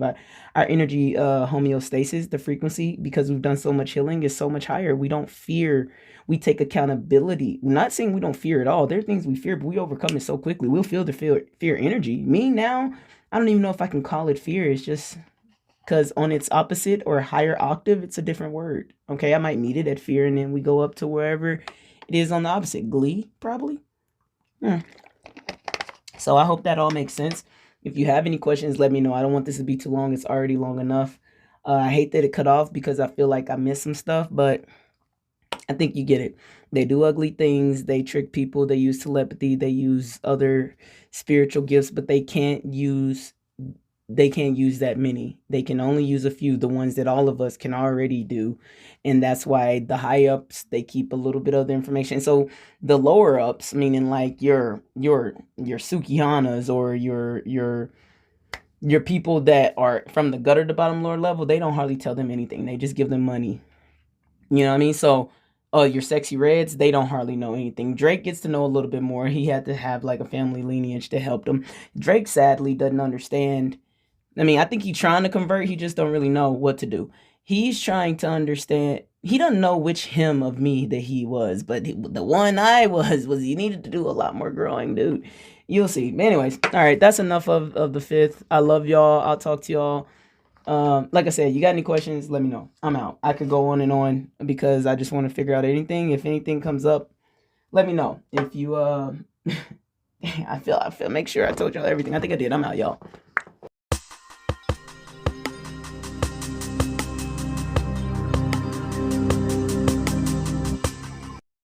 [SPEAKER 1] homeostasis, the frequency, because we've done so much healing, is so much higher. We don't fear. We take accountability. I'm not saying we don't fear at all. There are things we fear, but we overcome it so quickly. We'll feel the fear energy. Me now, I don't even know if I can call it fear. It's just because on its opposite or higher octave, it's a different word. Okay, I might meet it at fear, and then we go up to wherever it is on the opposite. Glee, probably. So I hope that all makes sense. If you have any questions, let me know. I don't want this to be too long. It's already long enough. I hate that it cut off because I feel like I missed some stuff, but I think you get it. They do ugly things. They trick people. They use telepathy. They use other spiritual gifts, but they can't use that many. They can only use a few, the ones that all of us can already do. And that's why the high ups, they keep a little bit of the information. So the lower ups, meaning like your Sukihanas or your people that are from the gutter to bottom lower level, they don't hardly tell them anything. They just give them money. You know what I mean? So your sexy reds, they don't hardly know anything. Drake gets to know a little bit more. He had to have like a family lineage to help him. Drake sadly doesn't understand. I mean, I think he's trying to convert. He just don't really know what to do. He's trying to understand. He doesn't know which him of me that he was, but the one I was he needed to do a lot more growing, dude. You'll see. Anyways, all right, that's enough of the fifth. I love y'all. I'll talk to y'all. Like I said, you got any questions, let me know. I'm out. I could go on and on because I just want to figure out anything. If anything comes up, let me know. If you I feel make sure I told y'all everything. I think I did. I'm out, y'all.